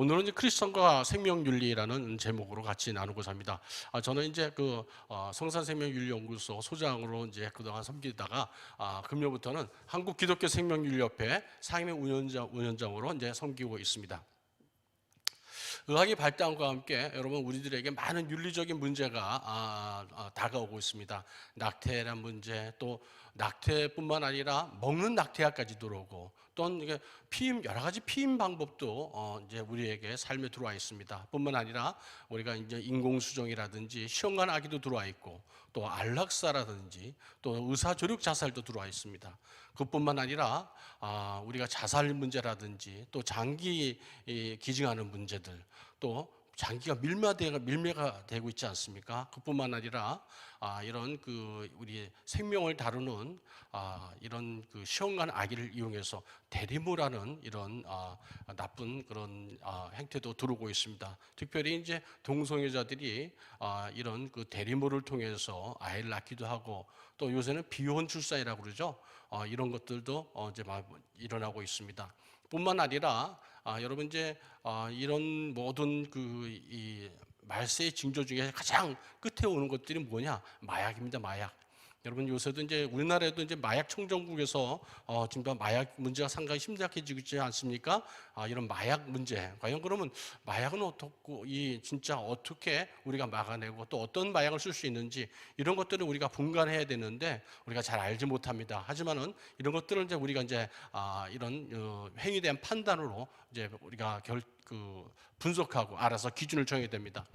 오늘은 이제 크리스천과 생명윤리라는 제목으로 같이 나누고자 합니다. 저는 이제 성산생명윤리연구소 소장으로 이제 그동안 섬기다가 금요일부터는 한국기독교생명윤리협회 상임위 운영장으로 이제 섬기고 있습니다. 의학의 발달과 함께 여러분 우리들에게 많은 윤리적인 문제가 다가오고 있습니다. 낙태란 문제, 또 낙태뿐만 아니라 먹는 낙태약까지 들어오고, 또는 이게 여러 가지 피임 방법도 이제 우리에게 삶에 들어와 있습니다. 뿐만 아니라 우리가 이제 인공수정이라든지 시험관 아기도 들어와 있고, 또 안락사라든지 또 의사 조력 자살도 들어와 있습니다. 그뿐만 아니라 우리가 자살 문제라든지 또 장기 기증하는 문제들, 또 장기가 밀매가 되고 있지 않습니까? 그뿐만 아니라 이런 우리 생명을 다루는 이런 시험관 아기를 이용해서 대리모라는 이런 나쁜 그런 행태도 들어오고 있습니다. 특별히 이제 동성애자들이 이런 대리모를 통해서 아이를 낳기도 하고, 또 요새는 비혼 출산이라고 그러죠. 이런 것들도 이제 막 일어나고 있습니다. 뿐만 아니라 여러분 이제 이런 모든 이 말세의 징조 중에 가장 끝에 오는 것들이 뭐냐? 마약입니다. 마약. 여러분 요새도 이제 우리나라에도 이제 마약 청정국에서 지금 마약 문제가 상당히 심각해지고 있지 않습니까? 이런 마약 문제, 과연 그러면 마약은 진짜 어떻게 우리가 막아내고 또 어떤 마약을 쓸 수 있는지, 이런 것들을 우리가 분간해야 되는데 우리가 잘 알지 못합니다. 하지만은 이런 것들을 이제 우리가 이제 이런 행위에 대한 판단으로 이제 우리가 분석하고 알아서 기준을 정해야 됩니다.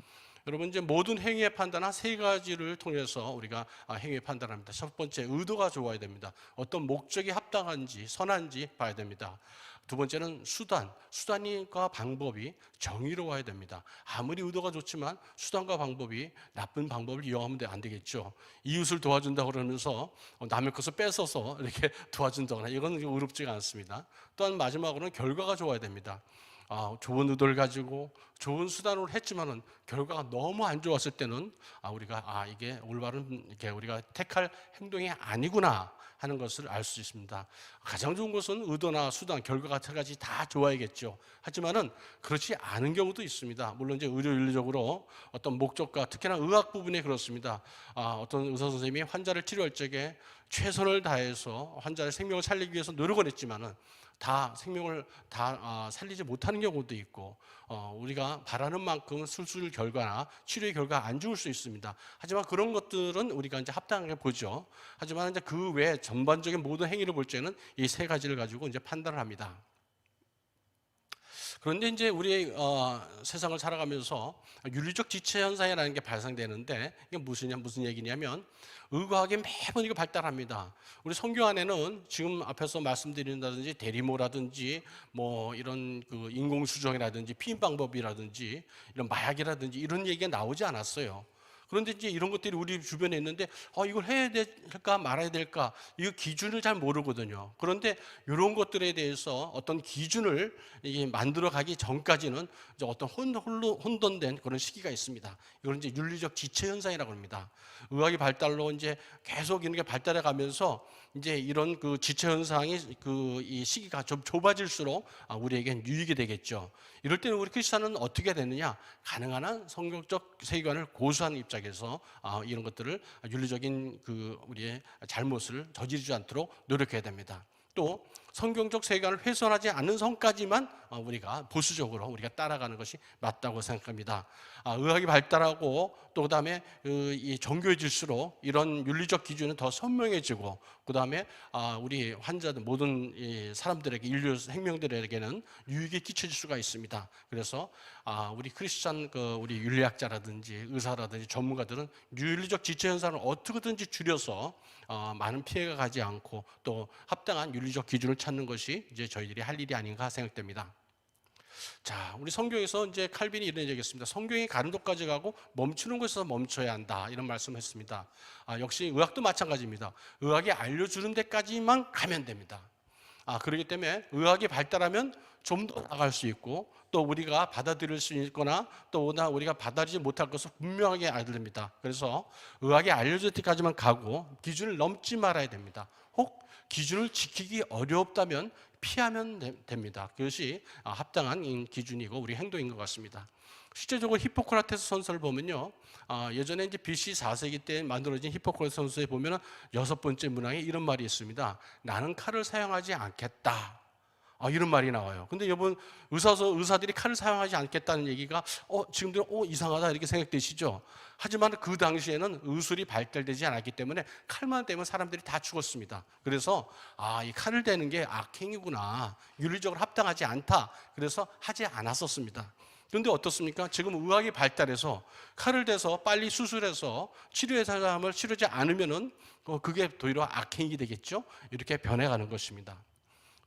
여러분 이제 모든 행위의 판단은 세 가지를 통해서 우리가 행위의 판단합니다. 첫 번째, 의도가 좋아야 됩니다. 어떤 목적이 합당한지 선한지 봐야 됩니다. 두 번째는 수단과 방법이 정의로워야 됩니다. 아무리 의도가 좋지만 수단과 방법이 나쁜 방법을 이용하면 안 되겠죠. 이웃을 도와준다고 그러면서 남의 것을 뺏어서 이렇게 도와준다거나, 이건 의롭지가 않습니다. 또한 마지막으로는 결과가 좋아야 됩니다. 좋은 의도를 가지고 좋은 수단으로 했지만은 결과가 너무 안 좋았을 때는 우리가 이게 올바른 이렇게 우리가 택할 행동이 아니구나 하는 것을 알 수 있습니다. 가장 좋은 것은 의도나 수단, 결과가 세 가지 다 좋아야겠죠. 하지만은 그렇지 않은 경우도 있습니다. 물론 이제 의료윤리적으로 어떤 목적과, 특히나 의학 부분에 그렇습니다. 어떤 의사 선생님이 환자를 치료할 적에 최선을 다해서 환자의 생명을 살리기 위해서 노력을 했지만은 생명을 살리지 못하는 경우도 있고, 우리가 바라는 만큼 수술 결과나 치료의 결과가 안 좋을 수 있습니다. 하지만 그런 것들은 우리가 이제 합당하게 보죠. 하지만 이제 그 외 전반적인 모든 행위를 볼 때는 이 세 가지를 가지고 이제 판단을 합니다. 그런데 이제 우리 세상을 살아가면서 윤리적 지체 현상이라는 게 발생되는데, 이게 무슨 얘기냐면 의과학이 매번 이거 발달합니다. 우리 성경 안에는 지금 앞에서 말씀드린다든지 대리모라든지 뭐 이런 인공수정이라든지 피임 방법이라든지 이런 마약이라든지 이런 얘기가 나오지 않았어요. 그런데 이제 이런 것들이 우리 주변에 있는데 이걸 해야 될까 말아야 될까, 이 기준을 잘 모르거든요. 그런데 이런 것들에 대해서 어떤 기준을 만들어 가기 전까지는 이제 어떤 혼돈된 그런 시기가 있습니다. 이걸 이제 윤리적 지체 현상이라고 합니다. 의학의 발달로 이제 계속 이런 게 발달해 가면서 이제 이런 지체 현상이 이 시기가 좀 좁아질수록 우리에겐 유익이 되겠죠. 이럴 때는 우리 크리스천은 어떻게 되느냐? 가능한 한 성경적 세계관을 고수하는 입장에서 이런 것들을 윤리적인 우리의 잘못을 저지르지 않도록 노력해야 됩니다. 또 성경적 세계관을 훼손하지 않는 선까지만 우리가 보수적으로 우리가 따라가는 것이 맞다고 생각합니다. 의학이 발달하고 또 그다음에 이 정교해질수록 이런 윤리적 기준은 더 선명해지고, 그다음에 우리 환자들 모든 사람들에게, 인류 생명들에게는 유익이 끼쳐질 수가 있습니다. 그래서 우리 크리스천 우리 윤리학자라든지 의사라든지 전문가들은 윤리적 지체 현상을 어떻게든지 줄여서 많은 피해가 가지 않고 또 합당한 윤리적 기준을 찾는 것이 이제 저희들이 할 일이 아닌가 생각됩니다. 자, 우리 성경에서 이제 칼빈이 이런 얘기했습니다. 성경이 가는 곳까지 가고 멈추는 곳에서 멈춰야 한다, 이런 말씀을 했습니다. 역시 의학도 마찬가지입니다. 의학이 알려주는 데까지만 가면 됩니다. 그렇기 때문에 의학이 발달하면 좀 더 나갈 수 있고, 또 우리가 받아들일 수 있거나 또 우리가 받아들이지 못할 것을 분명하게 알아야 됩니다. 그래서 의학이 알려줄 때까지만 가고 기준을 넘지 말아야 됩니다. 혹 기준을 지키기 어렵다면 피하면 됩니다. 그것이 합당한 기준이고 우리 행동인 것 같습니다. 실제적으로 히포크라테스 선서를 보면요, 예전에 이제 BC 4세기 때 만들어진 히포크라테스 선서에 보면은 6번째 문항에 이런 말이 있습니다. 나는 칼을 사용하지 않겠다. 이런 말이 나와요. 근데 여러분, 의사들이 칼을 사용하지 않겠다는 얘기가 지금도 이상하다 이렇게 생각되시죠? 하지만 그 당시에는 의술이 발달되지 않았기 때문에 칼만 대면 사람들이 다 죽었습니다. 그래서 이 칼을 대는 게 악행이구나, 윤리적으로 합당하지 않다, 그래서 하지 않았었습니다. 그런데 어떻습니까? 지금 의학이 발달해서 칼을 대서 빨리 수술해서 치료의 사람을 치료하지 않으면은 그게 도리어 악행이 되겠죠? 이렇게 변해가는 것입니다.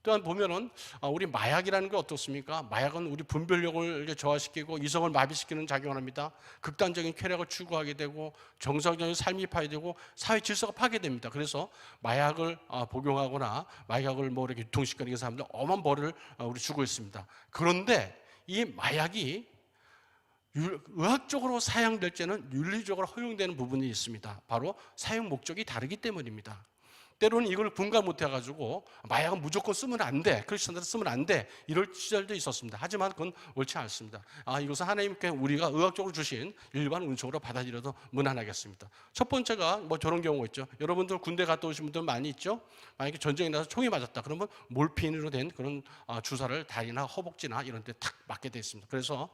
또한 보면은 우리 마약이라는 게 어떻습니까? 마약은 우리 분별력을 저하시키고 이성을 마비시키는 작용을 합니다. 극단적인 쾌락을 추구하게 되고 정상적인 삶이 파괴되고 사회 질서가 파괴됩니다. 그래서 마약을 복용하거나 마약을 이렇게 유통시키는 사람들 엄한 벌을 우리 주고 있습니다. 그런데 이 마약이 의학적으로 사용될 때는 윤리적으로 허용되는 부분이 있습니다. 바로 사용 목적이 다르기 때문입니다. 때로는 이걸 분간 못 해가지고 마약은 무조건 쓰면 안 돼, 크리스천들은 쓰면 안 돼, 이럴 시절도 있었습니다. 하지만 그건 옳지 않습니다. 이것은 하나님께 우리가 의학적으로 주신 일반 은총으로 받아들여도 무난하겠습니다. 첫 번째가 저런 경우가 있죠. 여러분들 군대 갔다 오신 분들 많이 있죠. 만약에 전쟁이 나서 총이 맞았다 그러면 몰핀으로 된 그런 주사를 다리나 허벅지나 이런 데 탁 맞게 되어 있습니다. 그래서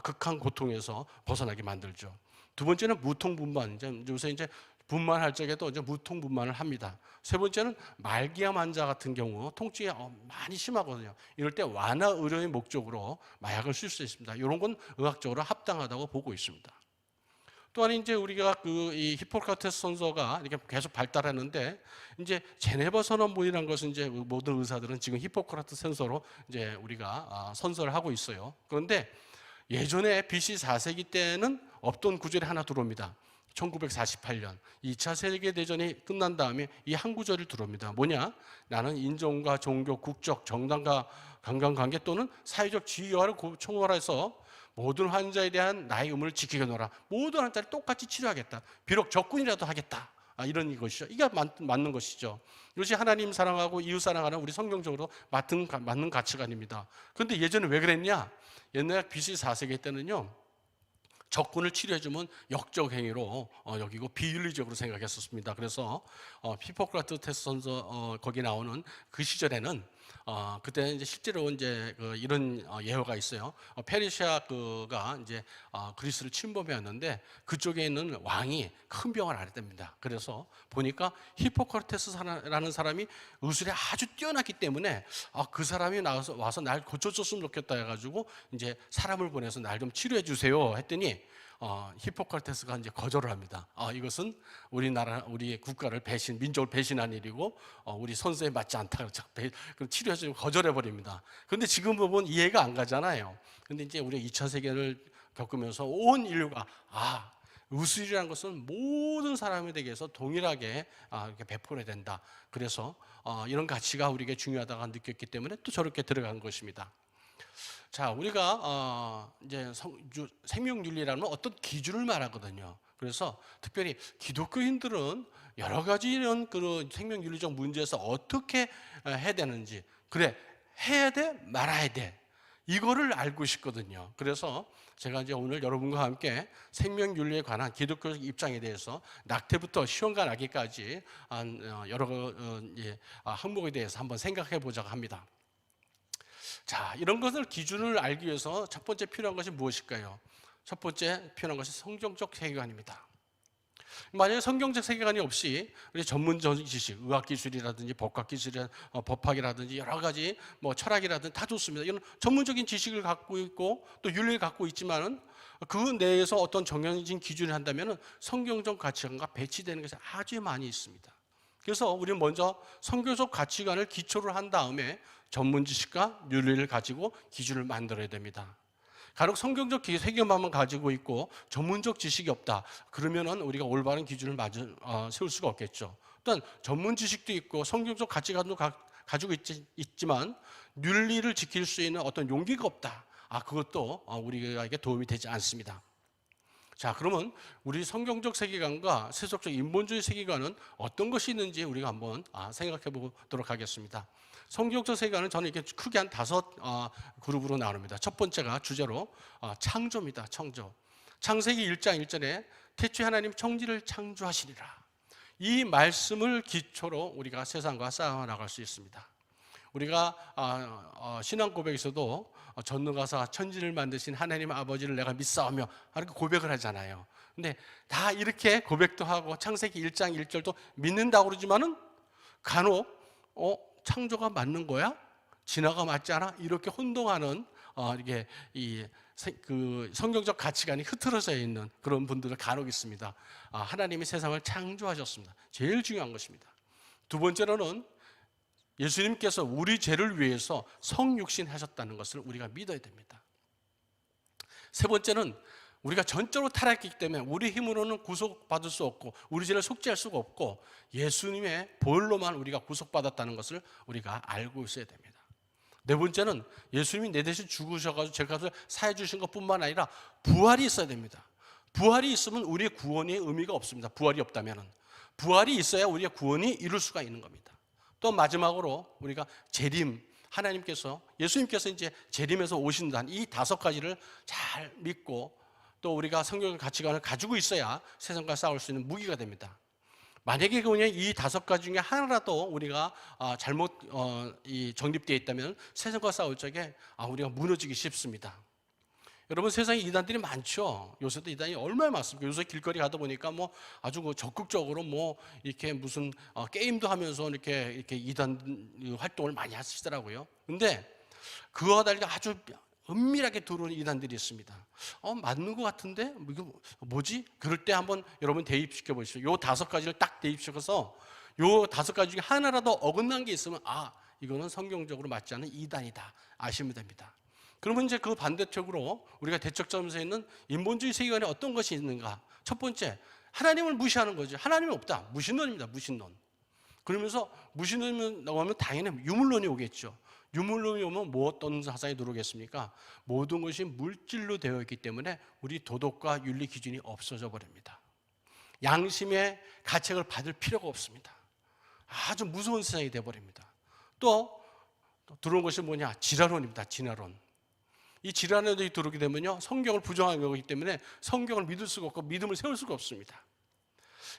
극한 고통에서 벗어나게 만들죠. 두 번째는 무통분만. 요새 이제 분만할 적에도 이제 무통분만을 합니다. 세 번째는 말기암 환자 같은 경우 통증이 많이 심하거든요. 이럴 때 완화 의료의 목적으로 마약을 쓸 수 있습니다. 이런 건 의학적으로 합당하다고 보고 있습니다. 또한 이제 우리가 이 히포크라테스 선서가 이렇게 계속 발달하는데 이제 제네바 선언문이라는 것은 이제 모든 의사들은 지금 히포크라테스 선서로 이제 우리가 선서를 하고 있어요. 그런데 예전에 BC 4세기 때는 없던 구절이 하나 들어옵니다. 1948년 2차 세계대전이 끝난 다음에 이 한 구절이 들어옵니다. 뭐냐? 나는 인종과 종교, 국적, 정당과 관계 또는 사회적 지위와를 총괄해서 모든 환자에 대한 나의 의무를 지키겠노라. 모든 환자를 똑같이 치료하겠다. 비록 적군이라도 하겠다. 이런 것이죠. 이게 맞는 것이죠. 이것이 하나님 사랑하고 이웃 사랑하는 우리 성경적으로 맞는 가치관입니다. 그런데 예전에 왜 그랬냐? 옛날 BC 4세기 때는요, 적군을 치료해주면 역적 행위로 여기고 비윤리적으로 생각했었습니다. 그래서 히포크라테스 선서 거기 나오는 그 시절에는 그때 이제 실제로 이제 이런 예화가 있어요. 페르시아가 이제 그리스를 침범해왔는데 그쪽에 있는 왕이 큰 병을 앓았답니다. 그래서 보니까 히포크라테스라는 사람이 의술에 아주 뛰어났기 때문에 그 사람이 와서 날 고쳐줬으면 좋겠다 해가지고 이제 사람을 보내서 날 좀 치료해 주세요 했더니 히포크라테스가 이제 거절을 합니다. 이것은 우리 국가를 민족을 배신한 일이고 우리 선서에 맞지 않다. 치료해서 거절해 버립니다. 그런데 지금 보면 이해가 안 가잖아요. 그런데 이제 우리 2차 세계를 겪으면서 온 인류가 의술이라는 것은 모든 사람에게서 동일하게 이렇게 베풀어야 된다. 그래서 이런 가치가 우리에게 중요하다고 느꼈기 때문에 또 저렇게 들어간 것입니다. 자, 우리가 이제 생명윤리라는 어떤 기준을 말하거든요. 그래서 특별히 기독교인들은 여러 가지 이런 그 생명윤리적 문제에서 어떻게 해야 되는지, 그래 해야 돼 말아야 돼, 이거를 알고 싶거든요. 그래서 제가 이제 오늘 여러분과 함께 생명윤리에 관한 기독교적 입장에 대해서 낙태부터 시험관 아기까지 여러 항목에 대해서 한번 생각해 보자고 합니다. 자, 이런 것을 기준을 알기 위해서 첫 번째 필요한 것이 무엇일까요? 첫 번째 필요한 것이 성경적 세계관입니다. 만약에 성경적 세계관이 없이 우리 전문적인 지식, 의학기술이라든지 법학기술이라든지 법학이라든지 여러 가지 철학이라든지 다 좋습니다. 이런 전문적인 지식을 갖고 있고 또 윤리를 갖고 있지만은 그 내에서 어떤 정형진 기준을 한다면은 성경적 가치관과 배치되는 것이 아주 많이 있습니다. 그래서 우리는 먼저 성경적 가치관을 기초로 한 다음에 전문 지식과 윤리를 가지고 기준을 만들어야 됩니다. 간혹 성경적 세계관만 가지고 있고 전문적 지식이 없다. 그러면은 우리가 올바른 기준을 세울 수가 없겠죠. 또한 전문 지식도 있고 성경적 가치관도 가지고 있지만 윤리를 지킬 수 있는 어떤 용기가 없다. 그것도 우리에게 도움이 되지 않습니다. 자, 그러면 우리 성경적 세계관과 세속적 인본주의 세계관은 어떤 것이 있는지 우리가 한번 생각해 보도록 하겠습니다. 성경적 세계관은 저는 이렇게 크게 한 5 그룹으로 나눕니다. 첫 번째가 주제로 창조입니다. 창조. 창세기 1장 1절에 태초에 하나님 천지를 창조하시리라. 이 말씀을 기초로 우리가 세상과 싸워 나갈 수 있습니다. 우리가 신앙 고백에서도 전능하사 천지를 만드신 하나님 아버지를 내가 믿사오며 이렇게 고백을 하잖아요. 근데 다 이렇게 고백도 하고 창세기 1장 1절도 믿는다고 그러지만은 간혹 창조가 맞는 거야? 진화가 맞지 않아? 이렇게 혼동하는 이게 그 성경적 가치관이 흐트러져 있는 그런 분들을 간혹 있습니다. 하나님이 세상을 창조하셨습니다. 제일 중요한 것입니다. 두 번째로는 예수님께서 우리 죄를 위해서 성육신 하셨다는 것을 우리가 믿어야 됩니다. 세 번째는 우리가 전적으로 타락했기 때문에 우리 힘으로는 구속받을 수 없고 우리 죄를 속죄할 수가 없고 예수님의 보혈로만 우리가 구속받았다는 것을 우리가 알고 있어야 됩니다. 네 번째는 예수님이 내 대신 죽으셔가지고 죄 값을 사해 주신 것뿐만 아니라 부활이 있어야 됩니다. 부활이 있으면 우리의 구원이 의미가 없습니다. 부활이 없다면은 부활이 있어야 우리의 구원이 이룰 수가 있는 겁니다. 또 마지막으로 우리가 재림, 하나님께서 예수님께서 이제 재림에서 오신다는 이 5가지를 잘 믿고 또 우리가 성경의 가치관을 가지고 있어야 세상과 싸울 수 있는 무기가 됩니다. 만약에 그냥 이 5가지 중에 하나라도 우리가 잘못 정립되어 있다면 세상과 싸울 적에 우리가 무너지기 쉽습니다. 여러분, 세상에 이단들이 많죠. 요새도 이단이 얼마나 많습니까? 요새 길거리 가다 보니까 뭐 아주 적극적으로 뭐 이렇게 무슨 게임도 하면서 이렇게 이단 활동을 많이 하시더라고요. 근데 그거와 달리 아주 은밀하게 들어오는 이단들이 있습니다. 맞는 것 같은데 이거 뭐지? 그럴 때 한번 여러분 대입시켜 보십시오. 요 5가지를 딱 대입시켜서 요 5가지 중에 하나라도 어긋난 게 있으면 이거는 성경적으로 맞지 않는 이단이다 아시면 됩니다. 그러면 이제 그 반대쪽으로 우리가 대척점에서 있는 인본주의 세계관에 어떤 것이 있는가? 첫 번째, 하나님을 무시하는 거죠. 하나님이 없다. 무신론입니다. 무신론. 그러면서 무신론이 나오면 당연히 유물론이 오겠죠. 유물론이 오면 뭐 어떤 사상이 들어오겠습니까? 모든 것이 물질로 되어 있기 때문에 우리 도덕과 윤리 기준이 없어져 버립니다. 양심의 가책을 받을 필요가 없습니다. 아주 무서운 세상이 되어버립니다. 또 들어온 것이 뭐냐? 진화론입니다. 진화론. 이 질환에 들어오게 되면요, 성경을 부정하는 거기 때문에 성경을 믿을 수가 없고 믿음을 세울 수가 없습니다.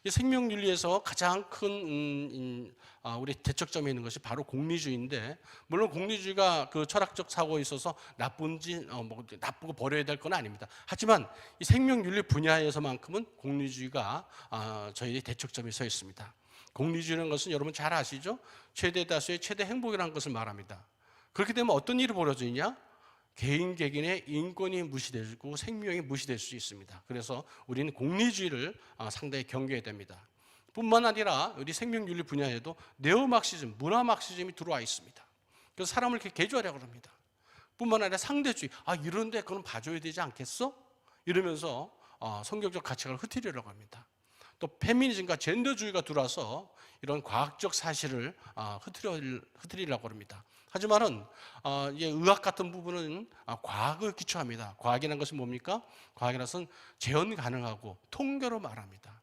이 생명윤리에서 가장 큰 우리 대척점에 있는 것이 바로 공리주의인데, 물론 공리주의가 그 철학적 사고에 있어서 나쁘고 버려야 될 건 아닙니다. 하지만 이 생명윤리 분야에서만큼은 공리주의가 저희 대척점에 서 있습니다. 공리주의라는 것은 여러분 잘 아시죠? 최대 다수의 최대 행복이라는 것을 말합니다. 그렇게 되면 어떤 일이 벌어지냐? 개인의 인권이 무시되고 생명이 무시될 수 있습니다. 그래서 우리는 공리주의를 상당히 경계해야 됩니다. 뿐만 아니라 우리 생명윤리 분야에도 네오막시즘, 문화막시즘이 들어와 있습니다. 그래서 사람을 이렇게 개조하려고 합니다. 뿐만 아니라 상대주의, 이런데 그건 봐줘야 되지 않겠어? 이러면서 성경적 가치관을 흐트리려고 합니다. 또 페미니즘과 젠더주의가 들어와서 이런 과학적 사실을 흐트리려고 합니다. 하지만은 의학 같은 부분은 과학을 기초합니다. 과학이라는 것은 뭡니까? 과학이라는 것은 재현 가능하고 통계로 말합니다.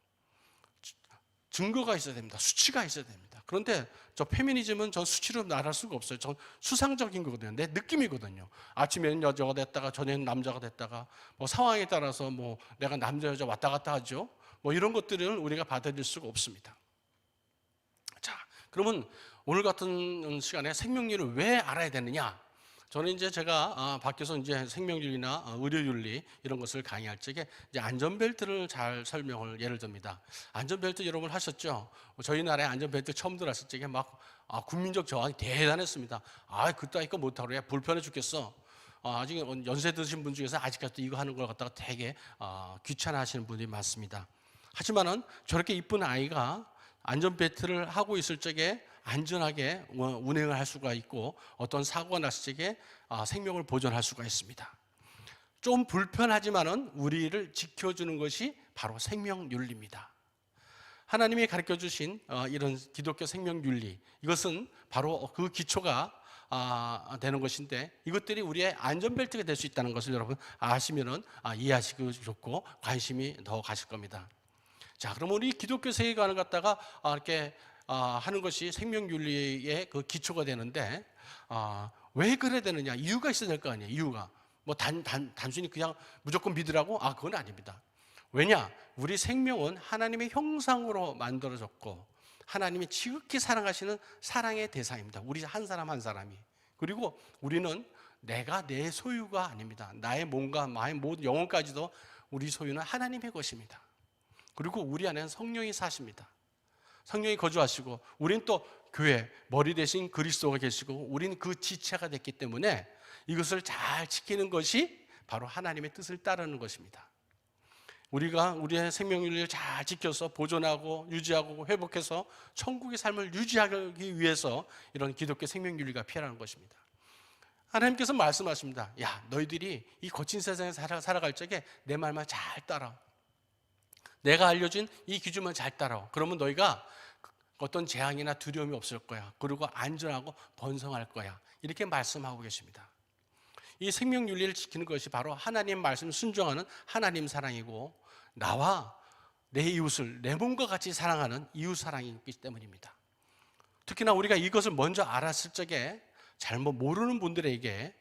증거가 있어야 됩니다. 수치가 있어야 됩니다. 그런데 저 페미니즘은 전 수치로 말할 수가 없어요. 전 수상적인 거거든요. 내 느낌이거든요. 아침에는 여자가 됐다가 저녁에는 남자가 됐다가 뭐 상황에 따라서 뭐 내가 남자 여자 왔다 갔다 하죠. 뭐 이런 것들을 우리가 받아들일 수가 없습니다. 자, 그러면 오늘 같은 시간에 생명윤리를 왜 알아야 되느냐? 저는 이제 제가 밖에서 이제 생명윤리나 의료윤리 이런 것을 강의할 적에 이제 안전벨트를 잘 설명을 예를 듭니다. 안전벨트 여러분 하셨죠? 저희 나라에 안전벨트 처음 들었을 적에 막 국민적 저항이 대단했습니다. 그따위 거 못하고 그래 불편해 죽겠어. 아직 연세 드신 분 중에서 아직까지도 이거 하는 걸 갖다가 되게 귀찮아하시는 분들이 많습니다. 하지만은 저렇게 이쁜 아이가 안전벨트를 하고 있을 적에 안전하게 운행을 할 수가 있고 어떤 사고가 났을 적에 생명을 보존할 수가 있습니다. 좀 불편하지만은 우리를 지켜주는 것이 바로 생명윤리입니다. 하나님이 가르쳐 주신 이런 기독교 생명윤리, 이것은 바로 그 기초가 되는 것인데 이것들이 우리의 안전벨트가 될 수 있다는 것을 여러분 아시면은 이해하시기 좋고 관심이 더 가실 겁니다. 자, 그럼 우리 기독교 세계관을 갖다가 이렇게 하는 것이 생명윤리의 그 기초가 되는데 왜 그래야 되느냐? 이유가 있어야 될 거 아니에요. 이유가 뭐 단순히 그냥 무조건 믿으라고? 그건 아닙니다. 왜냐? 우리 생명은 하나님의 형상으로 만들어졌고 하나님이 지극히 사랑하시는 사랑의 대상입니다. 우리 한 사람 한 사람이. 그리고 우리는 내가 내 소유가 아닙니다. 나의 몸과 마의 모든 영혼까지도 우리 소유는 하나님의 것입니다. 그리고 우리 안에는 성령이 사십니다. 성령이 거주하시고 우린 또 교회 머리 대신 그리스도가 계시고 우린 그 지체가 됐기 때문에 이것을 잘 지키는 것이 바로 하나님의 뜻을 따르는 것입니다. 우리가 우리의 생명윤리를 잘 지켜서 보존하고 유지하고 회복해서 천국의 삶을 유지하기 위해서 이런 기독교 생명윤리가 필요한 것입니다. 하나님께서 말씀하십니다. 야, 너희들이 이 거친 세상에 살아갈 적에 내 말만 잘 따라. 내가 알려준 이 기준만 잘 따라. 그러면 너희가 어떤 재앙이나 두려움이 없을 거야. 그리고 안전하고 번성할 거야. 이렇게 말씀하고 계십니다. 이 생명윤리를 지키는 것이 바로 하나님 말씀 순종하는 하나님 사랑이고 나와 내 이웃을 내 몸과 같이 사랑하는 이웃 사랑이기 때문입니다. 특히나 우리가 이것을 먼저 알았을 적에 잘못 모르는 분들에게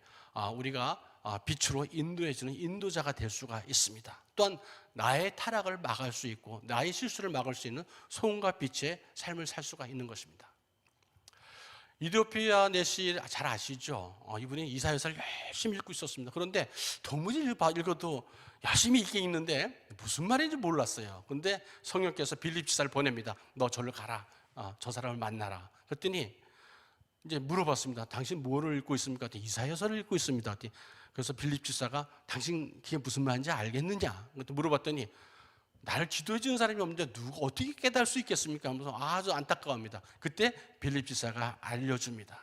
우리가 빛으로 인도해주는 인도자가 될 수가 있습니다. 또한 나의 타락을 막을 수 있고 나의 실수를 막을 수 있는 소금과 빛의 삶을 살 수가 있는 것입니다. 이디오피아 내시 잘 아시죠? 이분이 이사야서를 열심히 읽고 있었습니다. 그런데 도무지 읽어도 열심히 읽긴 읽는데 무슨 말인지 몰랐어요. 그런데 성령께서 빌립 지사를 보냅니다. 너 절로 가라. 저 사람을 만나라. 그랬더니 이제 물어봤습니다. 당신 뭐를 읽고 있습니까? 이사야서를 읽고 있습니다. 그래서 빌립 지사가 당신 그게 무슨 말인지 알겠느냐? 물어봤더니 나를 지도해 주는 사람이 없는데 누가 어떻게 깨달을 수 있겠습니까? 하면서 아주 안타까워합니다. 그때 빌립 지사가 알려줍니다.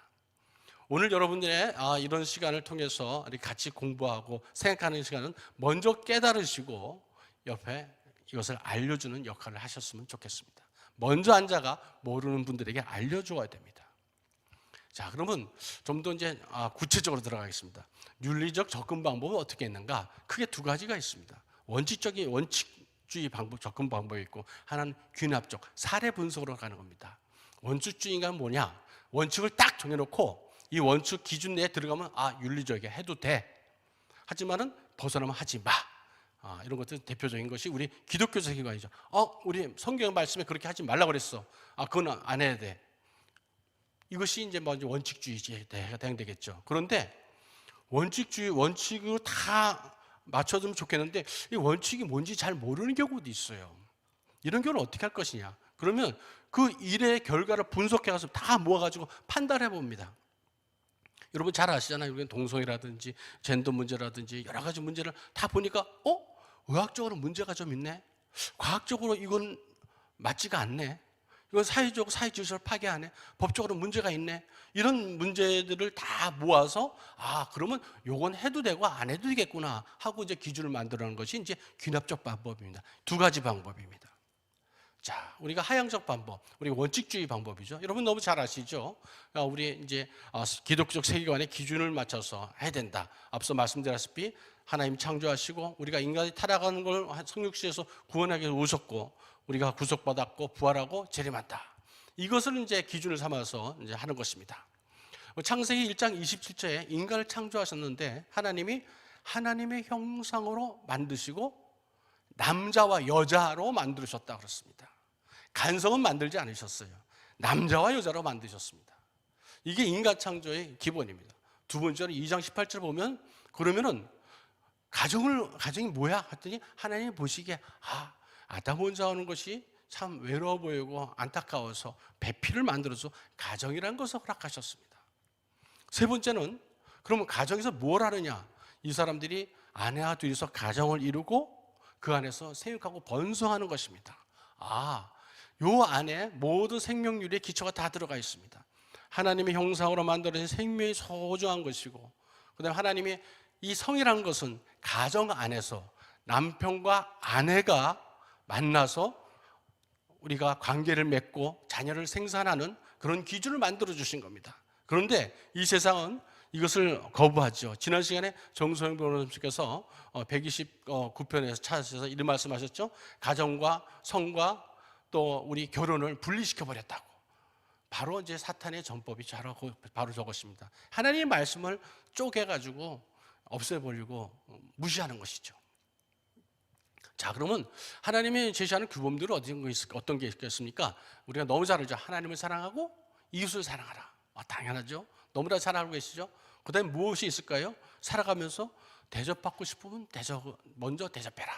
오늘 여러분들의 이런 시간을 통해서 같이 공부하고 생각하는 시간은 먼저 깨달으시고 옆에 이것을 알려주는 역할을 하셨으면 좋겠습니다. 먼저 앉아가 모르는 분들에게 알려줘야 됩니다. 자, 그러면 좀 더 이제 구체적으로 들어가겠습니다. 윤리적 접근 방법은 어떻게 했는가? 크게 두 가지가 있습니다. 원칙주의 방법, 접근 방법이 있고 하나는 귀납적, 사례 분석으로 가는 겁니다. 원칙주의가 뭐냐? 원칙을 딱 정해놓고 이 원칙 기준 내에 들어가면 윤리적이야 해도 돼. 하지만은 벗어나면 하지 마. 이런 것들 대표적인 것이 우리 기독교 세계관이죠. 우리 성경 말씀에 그렇게 하지 말라고 그랬어. 그건 안 해야 돼. 이것이 이제 먼저 원칙주의에 해당되겠죠. 그런데 원칙을 다 맞춰주면 좋겠는데 이 원칙이 뭔지 잘 모르는 경우도 있어요. 이런 경우는 어떻게 할 것이냐? 그러면 그 일의 결과를 분석해가서 다 모아가지고 판단해 봅니다. 여러분 잘 아시잖아요. 우리는 동성애라든지 젠더 문제라든지 여러 가지 문제를 다 보니까 의학적으로 문제가 좀 있네. 과학적으로 이건 맞지가 않네. 이건 사회적 사회 질서를 파괴하네. 법적으로 문제가 있네. 이런 문제들을 다 모아서 그러면 요건 해도 되고 안 해도 되겠구나 하고 이제 기준을 만들어내는 것이 이제 귀납적 방법입니다. 두 가지 방법입니다. 자, 우리가 하향적 방법, 우리 원칙주의 방법이죠. 여러분 너무 잘 아시죠? 우리 이제 기독교적 세계관의 기준을 맞춰서 해야 된다. 앞서 말씀드렸다시피 하나님 창조하시고 우리가 인간이 타락하는 걸 성육신에서 구원하기 위해서 오셨고 우리가 구속받았고 부활하고 재림한다. 이것을 이제 기준을 삼아서 이제 하는 것입니다. 창세기 1장 27절에 인간을 창조하셨는데 하나님이 하나님의 형상으로 만드시고 남자와 여자로 만드셨다 그렇습니다. 간성은 만들지 않으셨어요. 남자와 여자로 만드셨습니다. 이게 인간 창조의 기본입니다. 두 번째로 2장 18절 보면 그러면은 가정이 뭐야? 했더니 하나님이 보시기에 아담 혼자 하는 것이 참 외로워 보이고 안타까워서 배필을 만들어서 가정이라는 것을 허락하셨습니다. 세 번째는 그러면 가정에서 뭘 하느냐? 이 사람들이 아내와 둘이서 가정을 이루고 그 안에서 생육하고 번성하는 것입니다. 요 안에 모든 생명률의 기초가 다 들어가 있습니다. 하나님의 형상으로 만들어진 생명이 소중한 것이고 그다음에 하나님이 이 성이라는 것은 가정 안에서 남편과 아내가 만나서 우리가 관계를 맺고 자녀를 생산하는 그런 기준을 만들어 주신 겁니다. 그런데 이 세상은 이것을 거부하죠. 지난 시간에 정소영 변호사님께서 129편에서 찾으셔서 이런 말씀하셨죠. 가정과 성과 또 우리 결혼을 분리시켜 버렸다고. 바로 이제 사탄의 전법이 바로 저것입니다. 하나님의 말씀을 쪼개가지고 없애버리고 무시하는 것이죠. 자, 그러면 하나님이 제시하는 규범들은 어떤 게 있겠습니까? 우리가 너무 잘 알죠. 하나님을 사랑하고 이웃을 사랑하라. 당연하죠. 너무나 잘 알고 계시죠. 그 다음에 무엇이 있을까요? 살아가면서 대접받고 싶으면 먼저 대접해라.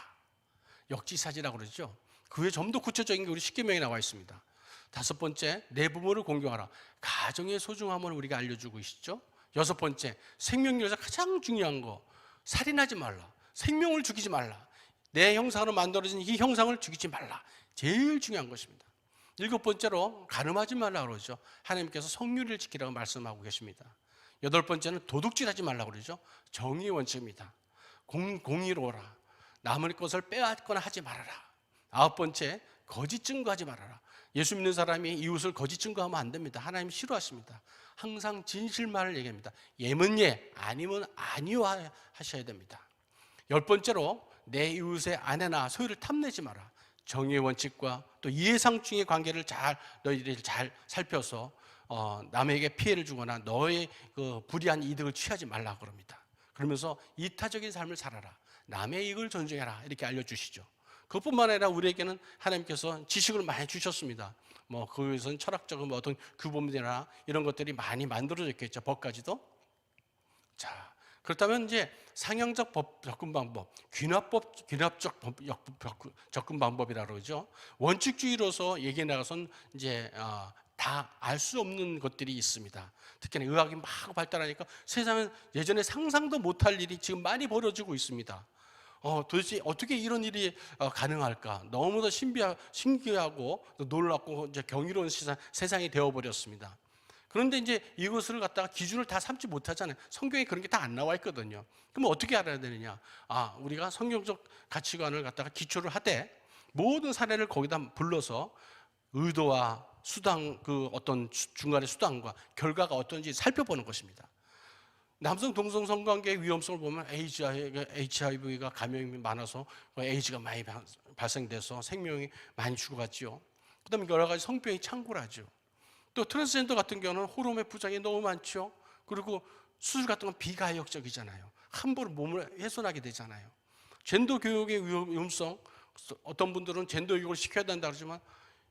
역지사지라고 그러죠. 그 외에 좀 더 구체적인 게 우리 십계명에 나와 있습니다. 다섯 번째, 내 부모를 공경하라. 가정의 소중함을 우리가 알려주고 계시죠. 여섯 번째, 생명력에서 가장 중요한 거, 살인하지 말라. 생명을 죽이지 말라. 내 형상으로 만들어진 이 형상을 죽이지 말라. 제일 중요한 것입니다. 일곱 번째로 간음하지 말라 그러죠. 하나님께서 성률을 지키라고 말씀하고 계십니다. 여덟 번째는 도둑질하지 말라 그러죠. 정의의 원칙입니다. 공의로워라. 남의 것을 빼앗거나 하지 말아라. 아홉 번째, 거짓 증거하지 말아라. 예수 믿는 사람이 이웃을 거짓 증거하면 안 됩니다. 하나님 싫어하십니다. 항상 진실만을 얘기합니다. 예면 예, 아니면 아니요 하셔야 됩니다. 열 번째로 내 이웃의 아내나 소유를 탐내지 마라. 정의의 원칙과 또 이해상충의 관계를 너희들이 잘 살펴서 남에게 피해를 주거나 너의 그 불이한 이득을 취하지 말라 그럽니다. 그러면서 이타적인 삶을 살아라. 남의 이익을 존중해라. 이렇게 알려주시죠. 그것뿐만 아니라 우리에게는 하나님께서 지식을 많이 주셨습니다. 그것은 철학적인 어떤 규범이나 이런 것들이 많이 만들어졌겠죠. 법까지도. 자, 그렇다면 이제 상향적 접근 방법, 귀납적 접근 방법이라고 그러죠. 원칙주의로서 얘기해 나가선 이제 다 알 수 없는 것들이 있습니다. 특히나 의학이 막 발달하니까 세상은 예전에 상상도 못할 일이 지금 많이 벌어지고 있습니다. 도대체 어떻게 이런 일이 가능할까? 너무도 신기하고 놀랍고 이제 경이로운 세상이 되어버렸습니다. 그런데 이제 이것을 갖다가 기준을 다 삼지 못하잖아요. 성경에 그런 게 다 안 나와 있거든요. 그럼 어떻게 알아야 되느냐? 우리가 성경적 가치관을 갖다가 기초를 하되 모든 사례를 거기다 불러서 의도와 수단, 그 어떤 중간의 수단과 결과가 어떤지 살펴보는 것입니다. 남성 동성 성관계의 위험성을 보면 HIV가 감염이 많아서 에이즈가 많이 발생돼서 생명이 많이 죽어갔죠. 그다음에 여러 가지 성병이 창궐하죠. 또 트랜스젠더 같은 경우는 호르몬의 부작용이 너무 많죠. 그리고 수술 같은 건 비가역적이잖아요. 함부로 몸을 훼손하게 되잖아요. 젠더 교육의 위험성, 어떤 분들은 젠더 교육을 시켜야 된다 그러지만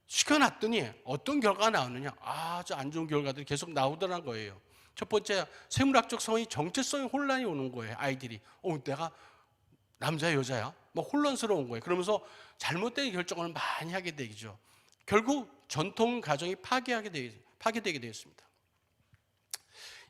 시켜놨더니 어떤 결과가 나오느냐, 아주 안 좋은 결과들이 계속 나오더라는 거예요. 첫 번째, 생물학적 성의 정체성의 혼란이 오는 거예요. 아이들이 내가 남자야 여자야? 혼란스러운 거예요. 그러면서 잘못된 결정을 많이 하게 되죠. 결국 전통 가정이 파괴되게 되었습니다.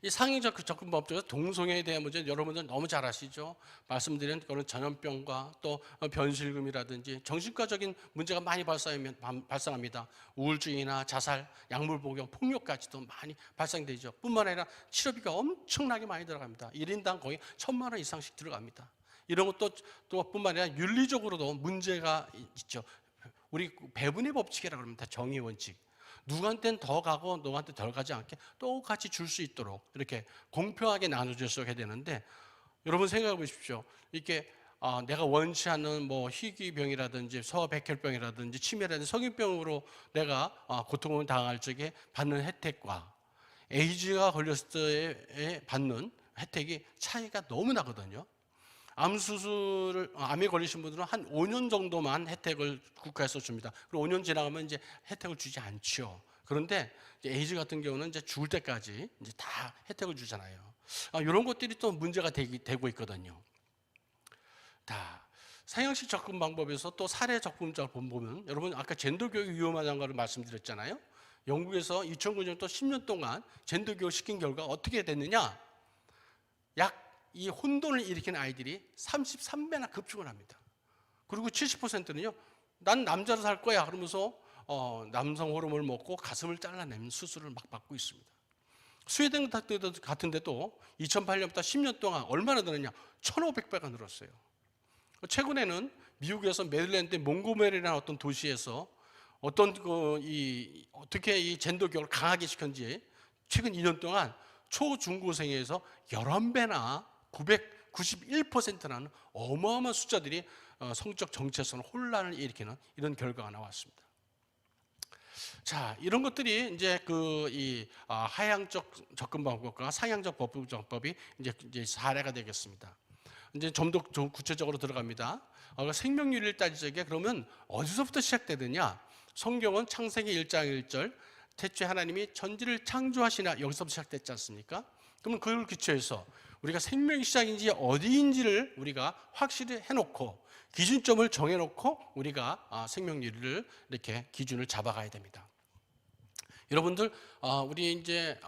이 상행적 접근법 중에서 동성애에 대한 문제 여러분들 너무 잘 아시죠? 말씀드린 그런 전염병과 또 변실금이라든지 정신과적인 문제가 많이 발생합니다. 우울증이나 자살, 약물 복용, 폭력까지도 많이 발생되죠. 뿐만 아니라 치료비가 엄청나게 많이 들어갑니다. 1인당 거의 1,000만 원 이상씩 들어갑니다. 이런 것도 또 뿐만 아니라 윤리적으로도 문제가 있죠. 우리 배분의 법칙이라고 합니다. 정의 원칙. 누구한테는 더 가고 누구한테 덜 가지 않게 똑같이 줄 수 있도록 이렇게 공평하게 나눠줬어야 되는데, 여러분 생각해 보십시오. 이렇게 내가 원치 않는 희귀병이라든지 소아백혈병이라든지 치매라든지 성인병으로 내가 고통을 당할 적에 받는 혜택과 에이즈가 걸렸을 때 받는 혜택이 차이가 너무 나거든요. 암에 걸리신 분들은 한 5년 정도만 혜택을 국가에서 줍니다. 그리고 5년 지나가면 이제 혜택을 주지 않죠. 그런데 에이즈 같은 경우는 이제 죽을 때까지 이제 다 혜택을 주잖아요. 이런 것들이 또 문제가 되고 있거든요. 상향식 접근 방법에서 또 사례 접근자를 보면, 여러분 아까 젠더 교육이 위험하다는 걸 말씀드렸잖아요. 영국에서 2009년부터 10년 동안 젠더 교육 시킨 결과 어떻게 됐느냐? 이 혼돈을 일으키는 아이들이 33배나 급증을 합니다. 그리고 70%는요, 난 남자로 살 거야 그러면서 남성 호르몬을 먹고 가슴을 잘라내는 수술을 막 받고 있습니다. 스웨덴 같은 데도 2008년부터 10년 동안 얼마나 늘었냐? 1,500배가 늘었어요. 최근에는 미국에서 메릴랜드 몽고메리라는 어떤 도시에서 어떻게 이 젠더 교육을 강하게 시켰는지 최근 2년 동안 초중고생에서 11배나 991%라는 어마어마한 숫자들이 성적 정체성 혼란을 일으키는 이런 결과가 나왔습니다. 자, 이런 것들이 이제 하향적 접근 방법과 상향적 접근 방법이 이제 사례가 되겠습니다. 이제 좀 더 구체적으로 들어갑니다. 생명률을 따지자게 그러면 어디서부터 시작되느냐? 성경은 창세기 1장 1절 태초에 하나님이 천지를 창조하시나 여기서부터 시작됐지 않습니까? 그러면 그걸 기초해서 우리가 생명의 시작인지 어디인지를 우리가 확실히 해놓고 기준점을 정해놓고 우리가 생명률을 이렇게 기준을 잡아가야 됩니다. 여러분들 우리 이제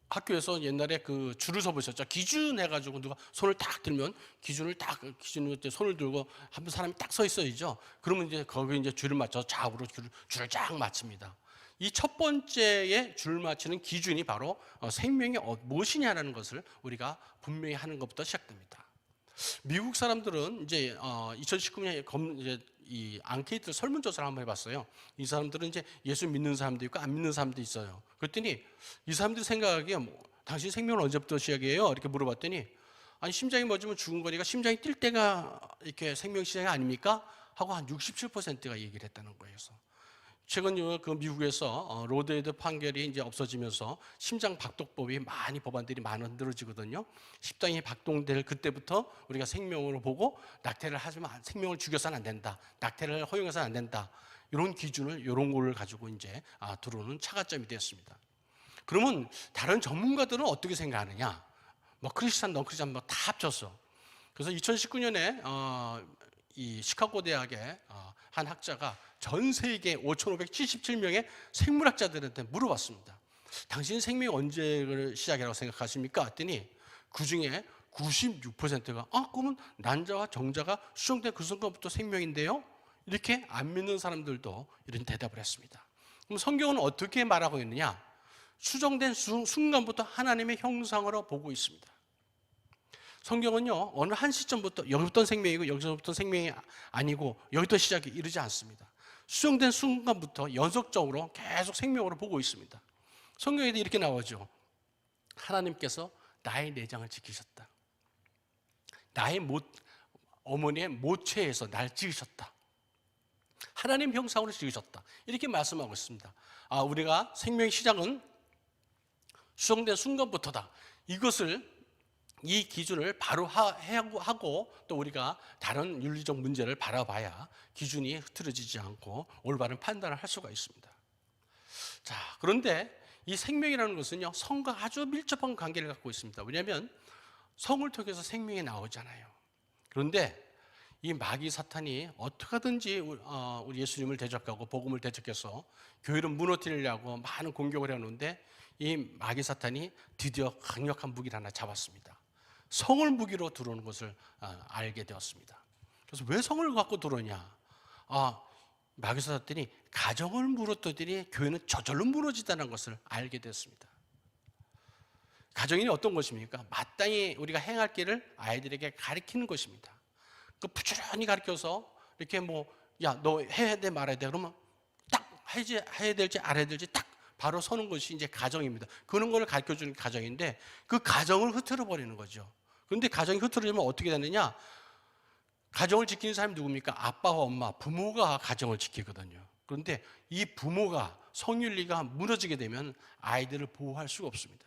학교에서 옛날에 그 줄을 서 보셨죠? 기준 해가지고 누가 손을 딱 들면 기준을 손을 들고 한 사람이 딱 서 있어야죠. 그러면 이제 거기 이제 줄을 맞춰서 좌우로 줄을 쫙 맞춥니다. 이 첫 번째의 줄 맞추는 기준이 바로 생명이 무엇이냐라는 것을 우리가 분명히 하는 것부터 시작됩니다. 미국 사람들은 이제 2019년에 이제 이 앙케이트 설문조사를 한번 해봤어요. 이 사람들은 이제 예수 믿는 사람도 있고 안 믿는 사람도 있어요. 그랬더니 이 사람들이 생각하기에 당신 생명은 언제부터 시작이에요? 이렇게 물어봤더니 아니 심장이 멎으면 죽은 거니까 심장이 뛸 때가 이렇게 생명 시작이 아닙니까? 하고 한 67%가 얘기를 했다는 거예요. 최근 그 미국에서 로드헤드 판결이 이제 없어지면서 심장 박동법이 많이 법안들이 만들어지거든요. 심장이 박동될 그때부터 우리가 생명으로 보고 낙태를 하지만 생명을 죽여서는 안 된다. 낙태를 허용해서는 안 된다. 이런 기준을 이런 거를 가지고 이제 들어오는 차가점이 되었습니다. 그러면 다른 전문가들은 어떻게 생각하느냐? 크리스찬, 넌크리스찬 다 합쳐서. 그래서 2019년에 이 시카고 대학의 한 학자가 전 세계 5,577명의 생물학자들한테 물어봤습니다. 당신 생명이 언제 시작이라고 생각하십니까? 했더니 그 중에 96%가 그러면 난자와 정자가 수정된 그 순간부터 생명인데요? 이렇게 안 믿는 사람들도 이런 대답을 했습니다. 그럼 성경은 어떻게 말하고 있느냐? 수정된 순간부터 하나님의 형상으로 보고 있습니다. 성경은요, 어느 한 시점부터 여기부터 생명이고 여기서부터 생명이 아니고 여기부터 시작이 이르지 않습니다. 수정된 순간부터 연속적으로 계속 생명으로 보고 있습니다. 성경에도 이렇게 나오죠. 하나님께서 나의 내장을 지키셨다. 나의 어머니의 모체에서 날 지으셨다. 하나님 형상으로 지으셨다. 이렇게 말씀하고 있습니다. 우리가 생명의 시작은 수정된 순간부터다. 이 기준을 바로 하고 또 우리가 다른 윤리적 문제를 바라봐야 기준이 흐트러지지 않고 올바른 판단을 할 수가 있습니다. 자, 그런데 이 생명이라는 것은요, 성과 아주 밀접한 관계를 갖고 있습니다. 왜냐하면 성을 통해서 생명이 나오잖아요. 그런데 이 마귀 사탄이 어떻게 하든지 우리 예수님을 대적하고 복음을 대적해서 교회를 무너뜨리려고 많은 공격을 해놓는데 이 마귀 사탄이 드디어 강력한 무기를 하나 잡았습니다. 성을 무기로 들어오는 것을 알게 되었습니다. 그래서 왜 성을 갖고 들어오냐? 마귀 사탄이 가정을 무너뜨리니 교회는 저절로 무너지다는 것을 알게 됐습니다. 가정이 어떤 것입니까? 마땅히 우리가 행할 길을 아이들에게 가르치는 것입니다. 그 부지런히 가르쳐서 이렇게 야, 너 해야 돼 말아야 돼 그러면 딱 해야 될지 알아야 될지 딱 바로 서는 것이 이제 가정입니다. 그런 걸 가르쳐 주는 가정인데 그 가정을 흐트러 버리는 거죠. 그런데 가정이 흐트러지면 어떻게 되느냐? 가정을 지키는 사람이 누굽니까? 아빠와 엄마, 부모가 가정을 지키거든요. 그런데 이 부모가 성윤리가 무너지게 되면 아이들을 보호할 수가 없습니다.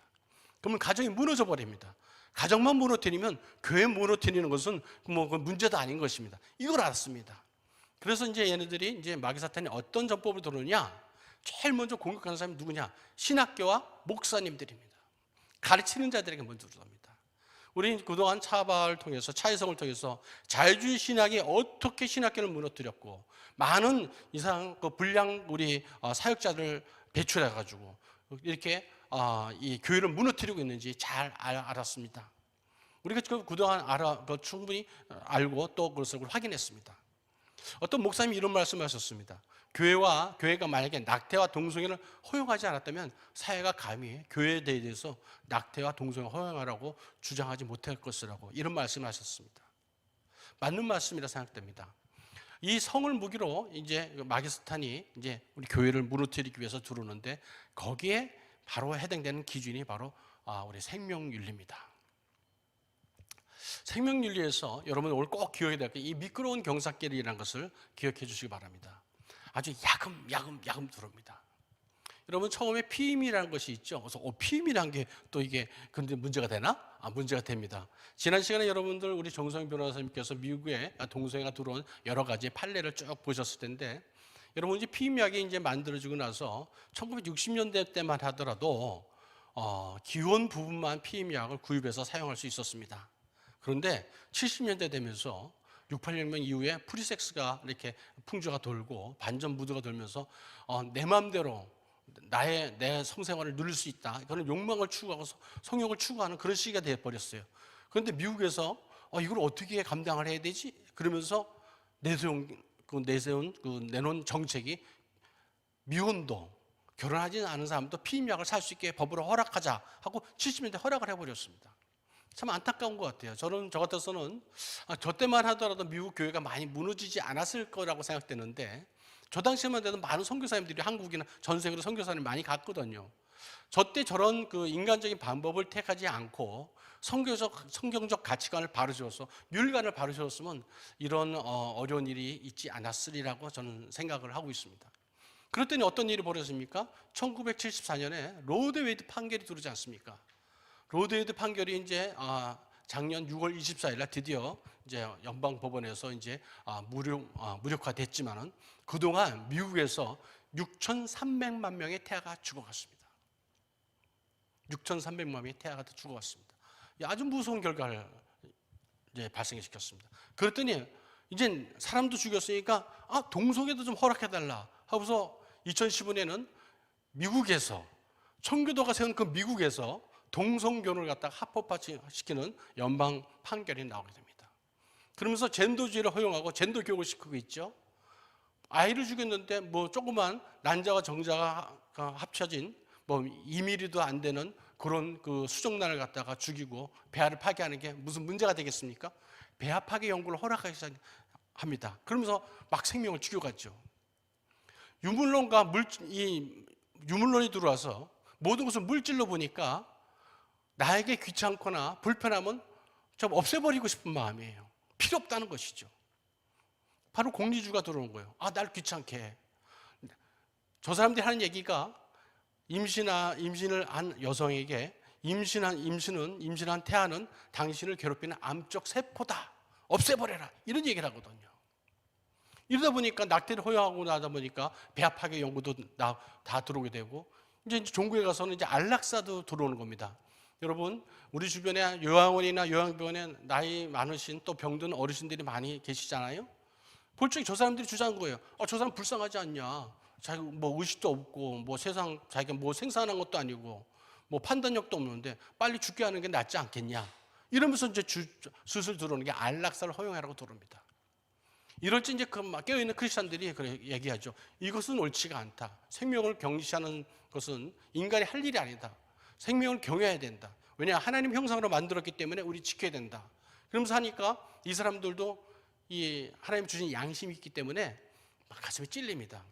그러면 가정이 무너져 버립니다. 가정만 무너뜨리면 교회 무너뜨리는 것은 그 문제도 아닌 것입니다. 이걸 알았습니다. 그래서 이제 얘네들이 이제 마귀 사탄이 어떤 전법을 들어오냐? 제일 먼저 공격하는 사람이 누구냐? 신학교와 목사님들입니다. 가르치는 자들에게 먼저 들어옵니다. 우리 그동안 차발을 통해서 차이성을 통해서 자유주의 신학이 어떻게 신학교를 무너뜨렸고 많은 이상 불량 우리 사역자들 배출해 가지고 이렇게 이 교회를 무너뜨리고 있는지 잘 알았습니다. 우리가 그동안 충분히 알고 또 그것을 확인했습니다. 어떤 목사님이 이런 말씀하셨습니다. 교회가 만약에 낙태와 동성애를 허용하지 않았다면 사회가 감히 교회에 대해서 낙태와 동성애를 허용하라고 주장하지 못할 것이라고 이런 말씀을 하셨습니다. 맞는 말씀이라 생각됩니다. 이 성을 무기로 이제 마귀 사탄이 이제 우리 교회를 무너뜨리기 위해서 들어오는데 거기에 바로 해당되는 기준이 바로 우리 생명윤리입니다. 생명윤리에서 여러분 오늘 꼭 기억해야 될 게 이 미끄러운 경사길이라는 것을 기억해 주시기 바랍니다. 아주 야금 들어옵니다. 여러분 처음에 피임이라는 것이 있죠. 그래서 피임이라는 게 또 이게 근데 문제가 되나? 문제가 됩니다. 지난 시간에 여러분들 우리 정성희 변호사님께서 미국에 동성애가 들어온 여러 가지 판례를 쭉 보셨을 텐데, 여러분 이제 피임약이 이제 만들어지고 나서 1960년대 때만 하더라도 기혼 부분만 피임약을 구입해서 사용할 수 있었습니다. 그런데 70년대 되면서 68혁명 이후에 프리섹스가 이렇게 풍조가 돌고 반전 무드가 돌면서 내 마음대로 내 성생활을 누릴 수 있다, 그런 욕망을 추구하고 성욕을 추구하는 그런 시기가 되어버렸어요. 그런데 미국에서 이걸 어떻게 감당을 해야 되지? 그러면서 내놓은 정책이 미혼도, 결혼하지 않은 사람도 피임약을 살 수 있게 법으로 허락하자 하고 70년대 허락을 해버렸습니다. 참 안타까운 것 같아요. 저 같아서는 저 때만 하더라도 미국 교회가 많이 무너지지 않았을 거라고 생각되는데, 저 당시만 돼도 많은 선교사님들이 한국이나 전 세계로 선교사님 많이 갔거든요. 저 때 저런 그 인간적인 방법을 택하지 않고 성경적 가치관을 바로세워서 윤리관을 바로세웠으면 이런 어려운 일이 있지 않았으리라고 저는 생각을 하고 있습니다. 그랬더니 어떤 일이 벌어집니까? 1974년에 로드웨이드 판결이 들어오지 않습니까? 로드웨이드 판결이 이제 작년 6월 24일 날 드디어 이제 연방 법원에서 이제 무력화됐지만은 그동안 미국에서 6,300만 명의 태아가 죽어갔습니다. 6,300만 명의 태아가 죽어갔습니다. 아주 무서운 결과를 이제 발생시켰습니다. 그랬더니 이제 사람도 죽였으니까 동성애도 좀 허락해달라 하고서 2015년에는 미국에서 청교도가 세운 그 미국에서 동성결혼을 갖다가 합법화시키는 연방 판결이 나오게 됩니다. 그러면서 젠더주의를 허용하고 젠더 교육을 시키고 있죠. 아이를 죽였는데 뭐 조그만 난자와 정자가 합쳐진 뭐 2mm도 안 되는 그런 그 수정란을 갖다가 죽이고 배아를 파괴하는 게 무슨 문제가 되겠습니까? 배아 파괴 연구를 허락하기 시작합니다. 그러면서 막 생명을 죽여갔죠. 유물론이 들어와서 모든 것을 물질로 보니까 나에게 귀찮거나 불편하면 좀 없애버리고 싶은 마음이에요. 필요 없다는 것이죠. 바로 공리주의가 들어온 거예요. 날 귀찮게 해. 저 사람들이 하는 얘기가 임신을 한 여성에게 임신한 태아는 당신을 괴롭히는 암적 세포다, 없애버려라, 이런 얘기를 하거든요. 이러다 보니까 낙태를 허용하고 나다 보니까 배아 파괴 연구도 다 들어오게 되고, 이제 종교에 가서는 이제 안락사도 들어오는 겁니다. 여러분, 우리 주변에 요양원이나 요양병원에 나이 많으신 또 병든 어르신들이 많이 계시잖아요. 볼 적에 저 사람들이 주장한 거예요. 저 사람 불쌍하지 않냐? 자기 뭐 의식도 없고 뭐 세상 자기가 뭐 생산한 것도 아니고 뭐 판단력도 없는데 빨리 죽게 하는 게 낫지 않겠냐? 이러면서 이제 수술 들어오는 게 안락사를 허용하라고 들어옵니다. 이럴 때 이제 깨어있는 크리스찬들이 그래 얘기하죠. 이것은 옳지가 않다. 생명을 경시하는 것은 인간이 할 일이 아니다. 생명을 경외해야 된다. 왜냐, 하나님 형상으로 만들었기 때문에 우리 지켜야 된다. 그러면서 하니까 이 사람들도 이 하나님 주신 양심이 있기 때문에 막 가슴이 찔립니다.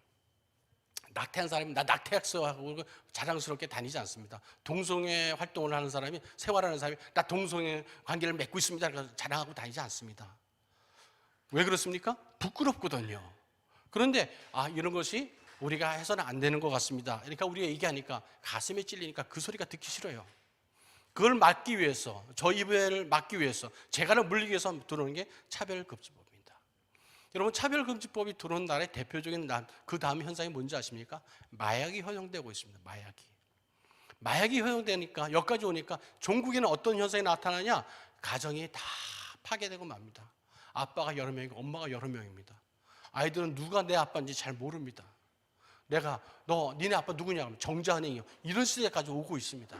낙태한 사람이 나 낙태했어 하고 자랑스럽게 다니지 않습니다. 동성애 활동을 하는 사람이, 생활하는 사람이 나 동성애 관계를 맺고 있습니다, 그래서 자랑하고 다니지 않습니다. 왜 그렇습니까? 부끄럽거든요. 그런데 이런 것이 우리가 해서는 안 되는 것 같습니다. 그러니까 우리가 얘기하니까 가슴에 찔리니까 그 소리가 듣기 싫어요. 그걸 막기 위해서, 저 이별을 막기 위해서, 재간을 물리기 위해서 들어오는 게 차별금지법입니다. 여러분, 차별금지법이 들어온 날의 대표적인 그 다음 현상이 뭔지 아십니까? 마약이 허용되고 있습니다. 마약이 허용되니까, 여기까지 오니까 종국에는 어떤 현상이 나타나냐? 가정이 다 파괴되고 맙니다. 아빠가 여러 명이고 엄마가 여러 명입니다. 아이들은 누가 내 아빠인지 잘 모릅니다. 니네 아빠 누구냐 하면 정자은행이요, 이런 시대까지 오고 있습니다.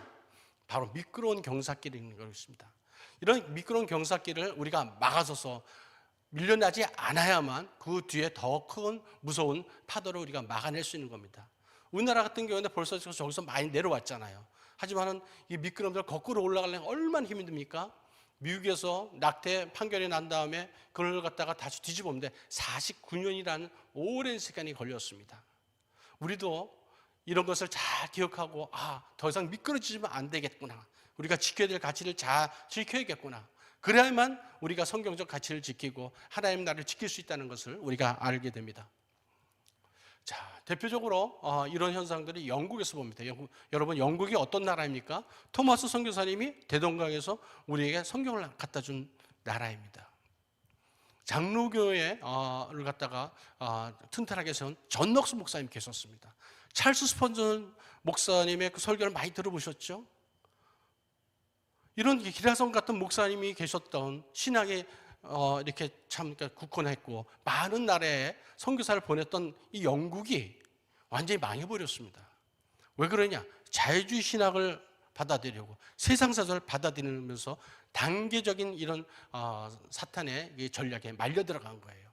바로 미끄러운 경사길인 것입니다. 이런 미끄러운 경사길을 우리가 막아서서 밀려나지 않아야만 그 뒤에 더 큰 무서운 파도를 우리가 막아낼 수 있는 겁니다. 우리나라 같은 경우는 벌써 저기서 많이 내려왔잖아요. 하지만은 이 미끄럼들 거꾸로 올라가려면 얼마나 힘이 듭니까? 미국에서 낙태 판결이 난 다음에 그걸 갖다가 다시 뒤집었는데 49년이라는 오랜 시간이 걸렸습니다. 우리도 이런 것을 잘 기억하고 더 이상 미끄러지면 안 되겠구나. 우리가 지켜야 될 가치를 잘 지켜야겠구나. 그래야만 우리가 성경적 가치를 지키고 하나님 나라를 지킬 수 있다는 것을 우리가 알게 됩니다. 자, 대표적으로 이런 현상들이 영국에서 봅니다. 여러분, 영국이 어떤 나라입니까? 토마스 선교사님이 대동강에서 우리에게 성경을 갖다 준 나라입니다. 장로교회를 갖다가 튼튼하게 세운 존 넉스 목사님 계셨습니다. 찰스 스펀전 목사님의 그 설교를 많이 들어보셨죠? 이런 기라성 같은 목사님이 계셨던 신학에 이렇게 참 굳건했고 많은 나라에 선교사를 보냈던 이 영국이 완전히 망해버렸습니다. 왜 그러냐? 자유주의 신학을 받아들이고 세상사설을 받아들이면서 단계적인 이런 사탄의 전략에 말려 들어간 거예요.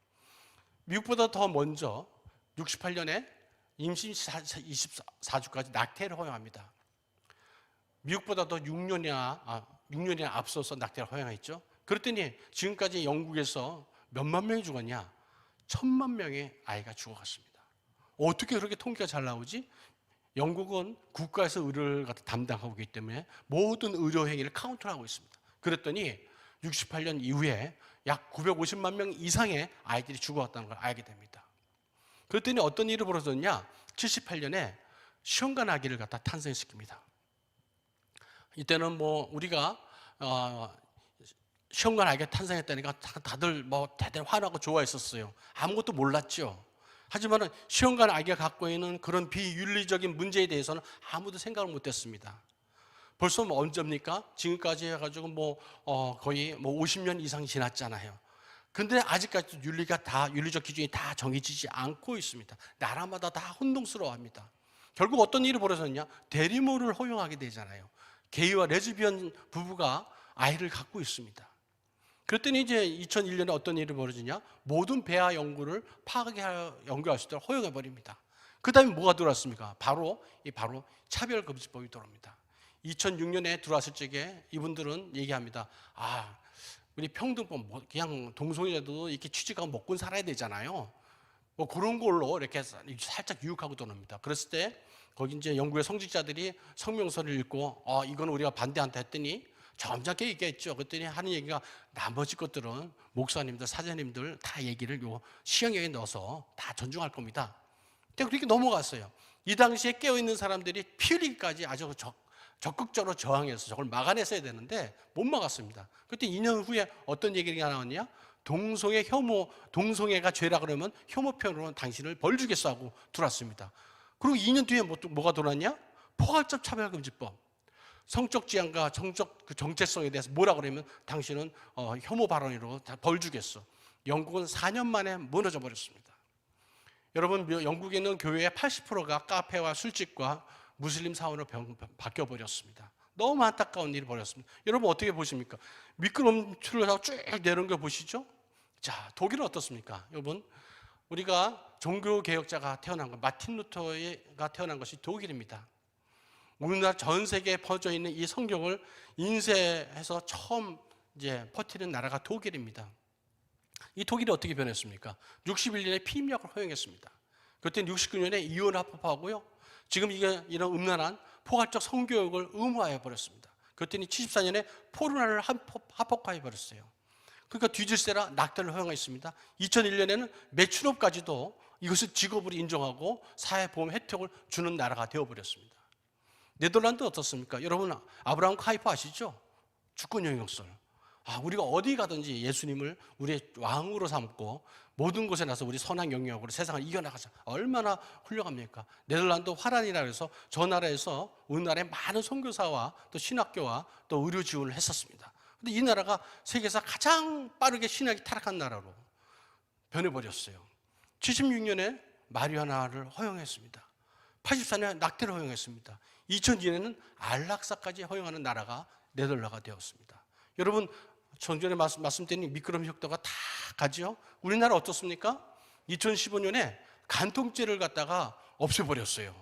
미국보다 더 먼저 68년에 임신 24주까지 낙태를 허용합니다. 미국보다 더 6년이나 앞서서 낙태를 허용했죠. 그랬더니 지금까지 영국에서 몇만 명이 죽었냐? 1000만 명의 아이가 죽어갔습니다. 어떻게 그렇게 통계가 잘 나오지? 영국은 국가에서 의료를 담당하고 있기 때문에 모든 의료 행위를 카운트하고 있습니다. 그랬더니 68년 이후에 약 950만 명 이상의 아이들이 죽어갔다는 걸 알게 됩니다. 그랬더니 어떤 일이 벌어졌냐? 78년에 시험관 아기를 갖다 탄생시킵니다. 이때는 우리가 시험관 아기가 탄생했다니까 다들 대단히 화나고 좋아했었어요. 아무것도 몰랐죠. 하지만 시험관 아기가 갖고 있는 그런 비윤리적인 문제에 대해서는 아무도 생각을 못했습니다. 벌써 언제입니까? 지금까지 해가지고 거의 50년 이상 지났잖아요. 근데 아직까지 윤리적 기준이 다 정해지지 않고 있습니다. 나라마다 다 혼동스러워합니다. 결국 어떤 일이 벌어졌냐? 대리모를 허용하게 되잖아요. 게이와 레즈비언 부부가 아이를 갖고 있습니다. 그랬더니 이제 2001년에 어떤 일이 벌어지냐? 모든 배아 연구를 연구할 수 있도록 허용해 버립니다. 그 다음에 뭐가 들어왔습니까? 바로 차별금지법이 들어옵니다. 2006년에 들어왔을 적에 이분들은 얘기합니다. 우리 평등법, 그냥 동성애자도 이렇게 취직하고 먹고 살아야 되잖아요. 그런 걸로 이렇게 살짝 유혹하고 들어옵니다. 그랬을 때 거기 이제 영국의 성직자들이 성명서를 읽고 이건 우리가 반대한다 했더니 점잖게 얘기했죠. 그랬더니 하는 얘기가 나머지 것들은 목사님들, 사장님들 다 얘기를 시행령에 넣어서 다 존중할 겁니다. 그렇게 넘어갔어요. 이 당시에 깨어있는 사람들이 피 흘리기까지 아주 적극적으로 저항해서 저걸 막아냈어야 되는데 못 막았습니다. 그때 2년 후에 어떤 얘기가 나왔냐? 동성애가 죄라 그러면 혐오편으로 당신을 벌 주겠어 하고 들어왔습니다. 그리고 2년 뒤에 뭐가 들어왔냐? 포괄적 차별금지법. 성적 지향과 그 정체성에 대해서 뭐라 그러면 당신은 혐오 발언으로 다 벌 주겠어. 영국은 4년 만에 무너져 버렸습니다. 여러분, 영국에 있는 교회의 80%가 카페와 술집과 무슬림 사원으로 바뀌어 버렸습니다. 너무 안타까운 일이 벌어졌습니다. 여러분 어떻게 보십니까? 미끄럼틀을 하고 쭉 내려온 거 보시죠? 자, 독일은 어떻습니까? 여러분, 우리가 종교개혁자가 태어난 것, 마틴 루터가 태어난 것이 독일입니다. 우리나라 전 세계에 퍼져 있는 이 성경을 인쇄해서 처음 이제 퍼뜨린 나라가 독일입니다. 이 독일이 어떻게 변했습니까? 61년에 피임약을 허용했습니다. 그때 69년에 이혼 합법하고요. 지금 이런 음란한 포괄적 성교육을 의무화해 버렸습니다. 그랬더니 74년에 포르노를 합법화해 버렸어요. 그러니까 뒤질세라 낙태를 허용했습니다. 2001년에는 매춘업까지도 이것을 직업으로 인정하고 사회보험 혜택을 주는 나라가 되어버렸습니다. 네덜란드 어떻습니까? 여러분 아브라함 카이프 아시죠? 주권 영역설. 우리가 어디 가든지 예수님을 우리의 왕으로 삼고 모든 곳에 나서 우리 선한 영역으로 세상을 이겨나가자. 얼마나 훌륭합니까? 네덜란드 화란이라 해서 저 나라에서 우리나라에 많은 선교사와 또 신학교와 또 의료 지원을 했었습니다. 근데 이 나라가 세계에서 가장 빠르게 신학이 타락한 나라로 변해버렸어요. 76년에 마리화나를 허용했습니다. 84년에 낙태를 허용했습니다. 2002년에는 안락사까지 허용하는 나라가 네덜란드가 되었습니다. 여러분, 전전에 말씀드린 미끄럼 혁도가 다 가죠. 우리나라 어떻습니까? 2015년에 간통죄를 갖다가 없애버렸어요.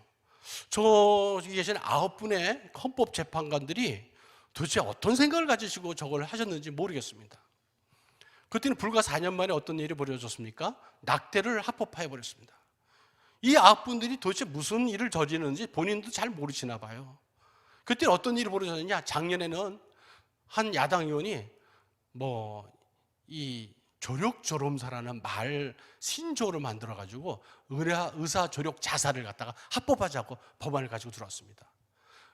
저기 계신 9분의 헌법 재판관들이 도대체 어떤 생각을 가지시고 저걸 하셨는지 모르겠습니다. 그때는 불과 4년 만에 어떤 일이 벌어졌습니까? 낙태를 합법화해 버렸습니다. 이 악분들이 도대체 무슨 일을 저지르는지 본인도 잘 모르시나 봐요. 그때 어떤 일이 벌어졌느냐? 작년에는 한 야당 의원이 이 조력조롬사라는 말 신조어를 만들어 가지고 의사 조력 자살을 갖다가 합법화하자고 법안을 가지고 들어왔습니다.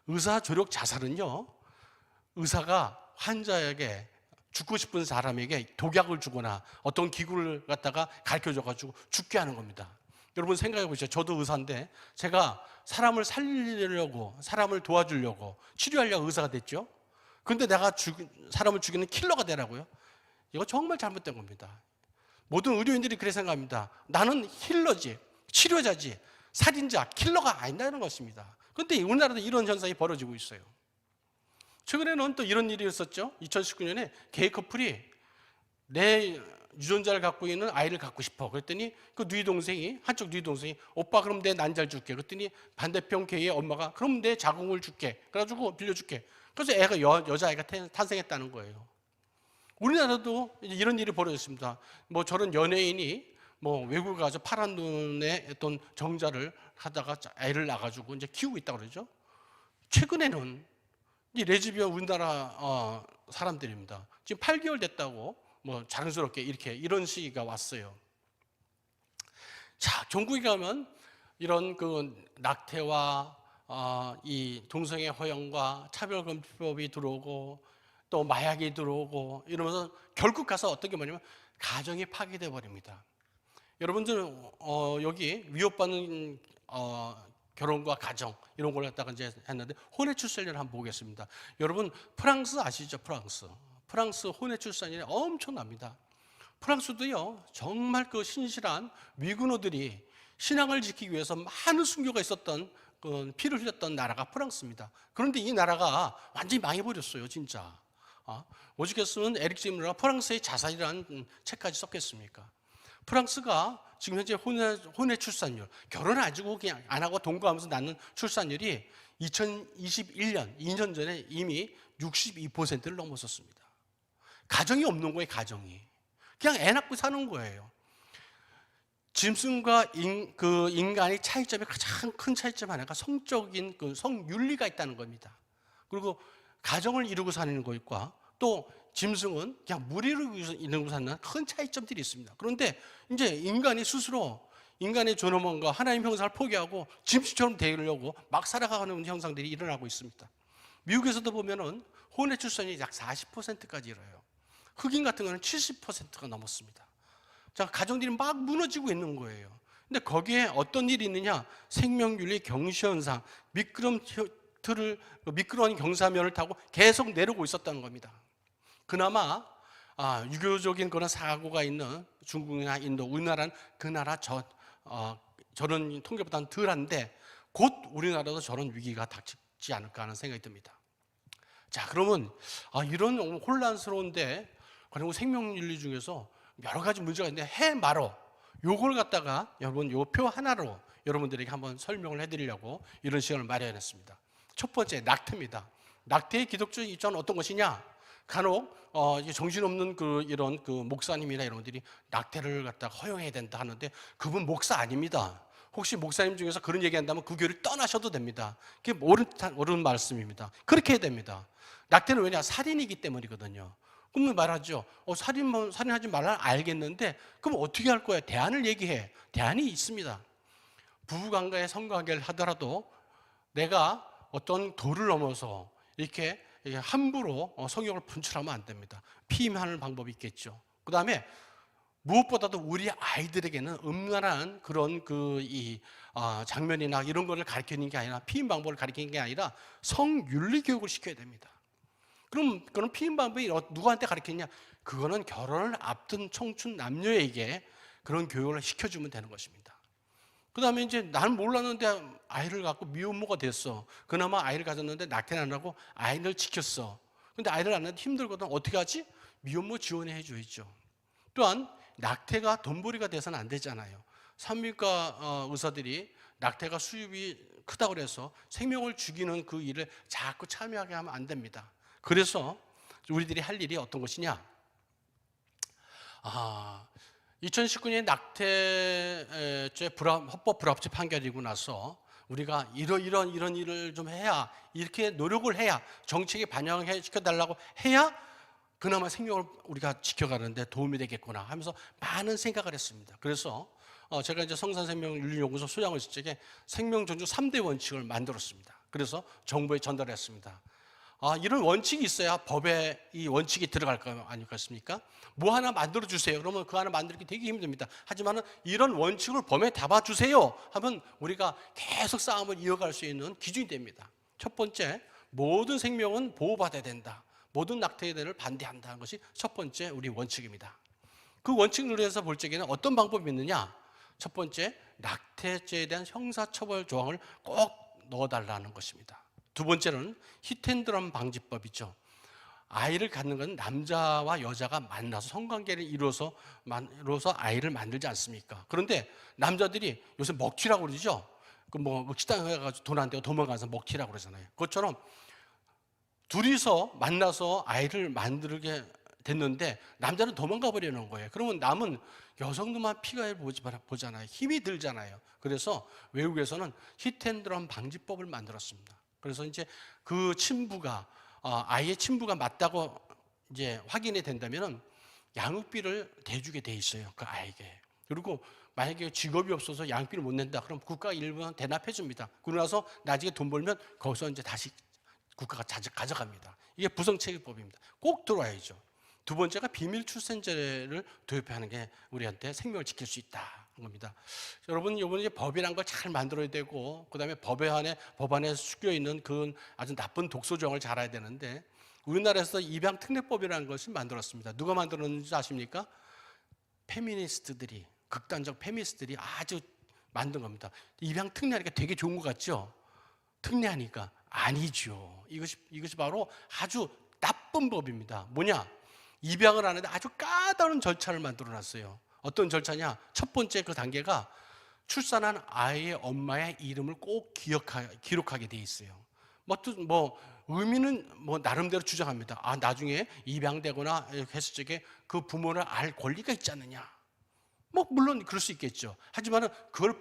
의사 조력 자살은요, 의사가 환자에게, 죽고 싶은 사람에게 독약을 주거나 어떤 기구를 갖다가 가르쳐 줘 가지고 죽게 하는 겁니다. 여러분 생각해 보시죠. 저도 의사인데 제가 사람을 살리려고, 사람을 도와주려고, 치료하려고 의사가 됐죠. 근데 내가 사람을 죽이는 킬러가 되라고요? 이거 정말 잘못된 겁니다. 모든 의료인들이 그렇게 생각합니다. 나는 힐러지, 치료자지, 살인자, 킬러가 아니라는 것입니다. 그런데 우리나라도 이런 현상이 벌어지고 있어요. 최근에는 또 이런 일이 있었죠. 2019년에 게이 커플이 내 유전자를 갖고 있는 아이를 갖고 싶어. 그랬더니 그 한쪽 누이 동생이 오빠 그럼 내 난자를 줄게. 그랬더니 반대편 게이의 엄마가 그럼 내 자궁을 줄게. 그래가지고 빌려줄게. 그래서 애가 여자아이가 탄생했다는 거예요. 우리나라도 이런 일이 벌어졌습니다. 저런 연예인이 외국에 가서 파란 눈의 어떤 정자를 하다가 애를 낳아가지고 이제 키우고 있다고 그러죠. 최근에는 이 레즈비언 우리나라 사람들입니다. 지금 8개월 됐다고 자랑스럽게 이런 시기가 왔어요. 자, 종국에 가면 이런 그 낙태와 이 동성애 허용과 차별금지법이 들어오고 또 마약이 들어오고 이러면서 결국 가서 어떤 게 뭐냐면 가정이 파괴돼 버립니다. 여러분들 여기 위협받는 결혼과 가정 이런 걸 갖다가 이제 했는데 혼외 출산율을 한번 보겠습니다. 여러분 프랑스 아시죠? 프랑스 혼외 출산율이 엄청납니다. 프랑스도요 정말 그 신실한 위군어들이 신앙을 지키기 위해서 많은 순교가 있었던 피를 흘렸던 나라가 프랑스입니다. 그런데 이 나라가 완전히 망해버렸어요, 진짜. 오죽했으면 에릭 제임러가 프랑스의 자살이라는 책까지 썼겠습니까? 프랑스가 지금 현재 혼외 출산율, 결혼 안 하고 그냥 안 하고 동거하면서 낳는 출산율이 2021년, 2년 전에 이미 62%를 넘었었습니다. 가정이 없는 거예요, 가정이. 그냥 애 낳고 사는 거예요. 짐승과 인간의 차이점이 가장 큰 차이점 하나가 성적인 성윤리가 있다는 겁니다. 그리고 가정을 이루고 사는 것과 또 짐승은 그냥 무리를 이루고 사는 큰 차이점들이 있습니다. 그런데 이제 인간이 스스로 인간의 존엄함과 하나님 형상을 포기하고 짐승처럼 되려고 막 살아가는 형상들이 일어나고 있습니다. 미국에서도 보면은 혼외 출산이 약 40%까지 이뤄요. 흑인 같은 경우는 70%가 넘었습니다. 자, 가정들이 막 무너지고 있는 거예요. 근데 거기에 어떤 일이 있느냐? 생명윤리 경시현상, 미끄러운 경사면을 타고 계속 내려오고 있었다는 겁니다. 그나마 유교적인 그런 사고가 있는 중국이나 인도, 우리나라는 그 나라 저런 통계보다는 덜한데 곧 우리나라도 저런 위기가 닥치지 않을까 하는 생각이 듭니다. 자, 그러면 이런 혼란스러운데 그리고 생명윤리 중에서 여러 가지 문제가 있는데 해마로 요걸 갖다가 여러분 요 표 하나로 여러분들에게 한번 설명을 해드리려고 이런 시간을 마련했습니다. 첫 번째 낙태입니다. 낙태의 기독적 입장은 어떤 것이냐? 간혹 정신없는 이런 목사님이나 이런 분들이 낙태를 갖다가 허용해야 된다 하는데 그분 목사 아닙니다. 혹시 목사님 중에서 그런 얘기한다면 그 교회를 떠나셔도 됩니다. 그게 옳은 말씀입니다. 그렇게 해야 됩니다. 낙태는 왜냐? 살인이기 때문이거든요. 그러면 말하죠. 살인하지 말라 알겠는데 그럼 어떻게 할 거야? 대안을 얘기해. 대안이 있습니다. 부부간과의 성관계를 하더라도 내가 어떤 도를 넘어서 이렇게 함부로 성욕을 분출하면 안 됩니다. 피임하는 방법이 있겠죠. 그 다음에 무엇보다도 우리 아이들에게는 음란한 그런 장면이나 이런 거를 가르치는 게 아니라 피임 방법을 가르치는 게 아니라 성윤리 교육을 시켜야 됩니다. 그럼 그런 피임 방법이 누구한테 가르치냐? 그거는 결혼을 앞둔 청춘 남녀에게 그런 교육을 시켜주면 되는 것입니다. 그 다음에 이제 나는 몰랐는데 아이를 갖고 미혼모가 됐어. 그나마 아이를 가졌는데 낙태는 안 하고 아이를 지켰어. 근데 아이를 안 낳는데 힘들거든. 어떻게 하지? 미혼모 지원해 줘야죠. 또한 낙태가 돈벌이가 돼서는 안 되잖아요. 산부인과 의사들이 낙태가 수입이 크다고 그래서 생명을 죽이는 그 일을 자꾸 참여하게 하면 안 됩니다. 그래서 우리들이 할 일이 어떤 것이냐? 2019년 낙태죄 헌법 불합치 판결이고 나서 우리가 이런 일을 좀 해야, 이렇게 노력을 해야, 정책에 반영해 시켜달라고 해야 그나마 생명을 우리가 지켜가는데 도움이 되겠구나 하면서 많은 생각을 했습니다. 그래서 제가 이제 성산생명윤리연구소 소장을 했을 적에 생명 존중 3대 원칙을 만들었습니다. 그래서 정부에 전달했습니다. 이런 원칙이 있어야 법에 이 원칙이 들어갈 거 아니겠습니까? 뭐 하나 만들어 주세요. 그러면 그 하나 만들기 되게 힘듭니다. 하지만 이런 원칙을 법에 담아 주세요 하면 우리가 계속 싸움을 이어갈 수 있는 기준이 됩니다. 첫 번째, 모든 생명은 보호받아야 된다. 모든 낙태에 대해서 반대한다는 것이 첫 번째 우리 원칙입니다. 그 원칙을 위해서 볼 적에는 어떤 방법이 있느냐? 첫 번째, 낙태죄에 대한 형사처벌 조항을 꼭 넣어달라는 것입니다. 두 번째는 히트앤드럼 방지법이죠. 아이를 갖는 건 남자와 여자가 만나서 성관계를 이루어서 아이를 만들지 않습니까? 그런데 남자들이 요새 먹튀라고 그러죠. 식당에 가서 돈 안 되고 도망가서 먹튀라고 그러잖아요. 그것처럼 둘이서 만나서 아이를 만들게 됐는데 남자는 도망가 버리는 거예요. 그러면 남은 여성들만 피가 보잖아요. 힘이 들잖아요. 그래서 외국에서는 히트앤드럼 방지법을 만들었습니다. 그래서 이제 그 친부가 아이의 친부가 맞다고 이제 확인이 된다면은 양육비를 대주게 돼 있어요. 그 아이에게. 그리고 만약에 직업이 없어서 양육비를 못 낸다. 그럼 국가가 일부는 대납해 줍니다. 그러고 나서 나중에 돈 벌면 거기서 이제 다시 국가가 가져갑니다. 이게 부성체계법입니다. 꼭 들어와야죠. 두 번째가 비밀 출산제를 도입하는 게 우리한테 생명을 지킬 수 있다. 겁니다. 여러분, 이번에 이제 법이란 걸 잘 만들어야 되고, 그 다음에 법안에 숙여 있는 그 아주 나쁜 독소 조항을 잘 알아야 되는데, 우리나라에서 입양 특례법이라는 것을 만들었습니다. 누가 만들었는지 아십니까? 페미니스트들이, 극단적 페미니스트들이 아주 만든 겁니다. 입양 특례하니까 되게 좋은 것 같죠? 특례하니까 아니죠. 이것이 바로 아주 나쁜 법입니다. 뭐냐? 입양을 하는데 아주 까다로운 절차를 만들어 놨어요. 어떤 절차냐? 첫 번째 그 단계가 출산한 아이의 엄마의 이름을 꼭 기록하게 돼 있어요. 의미는 나름대로 주장합니다. 나중에 입양되거나 했을 적에 그 부모를 알 권리가 있지 않느냐. 물론 그럴 수 있겠죠. 하지만 그걸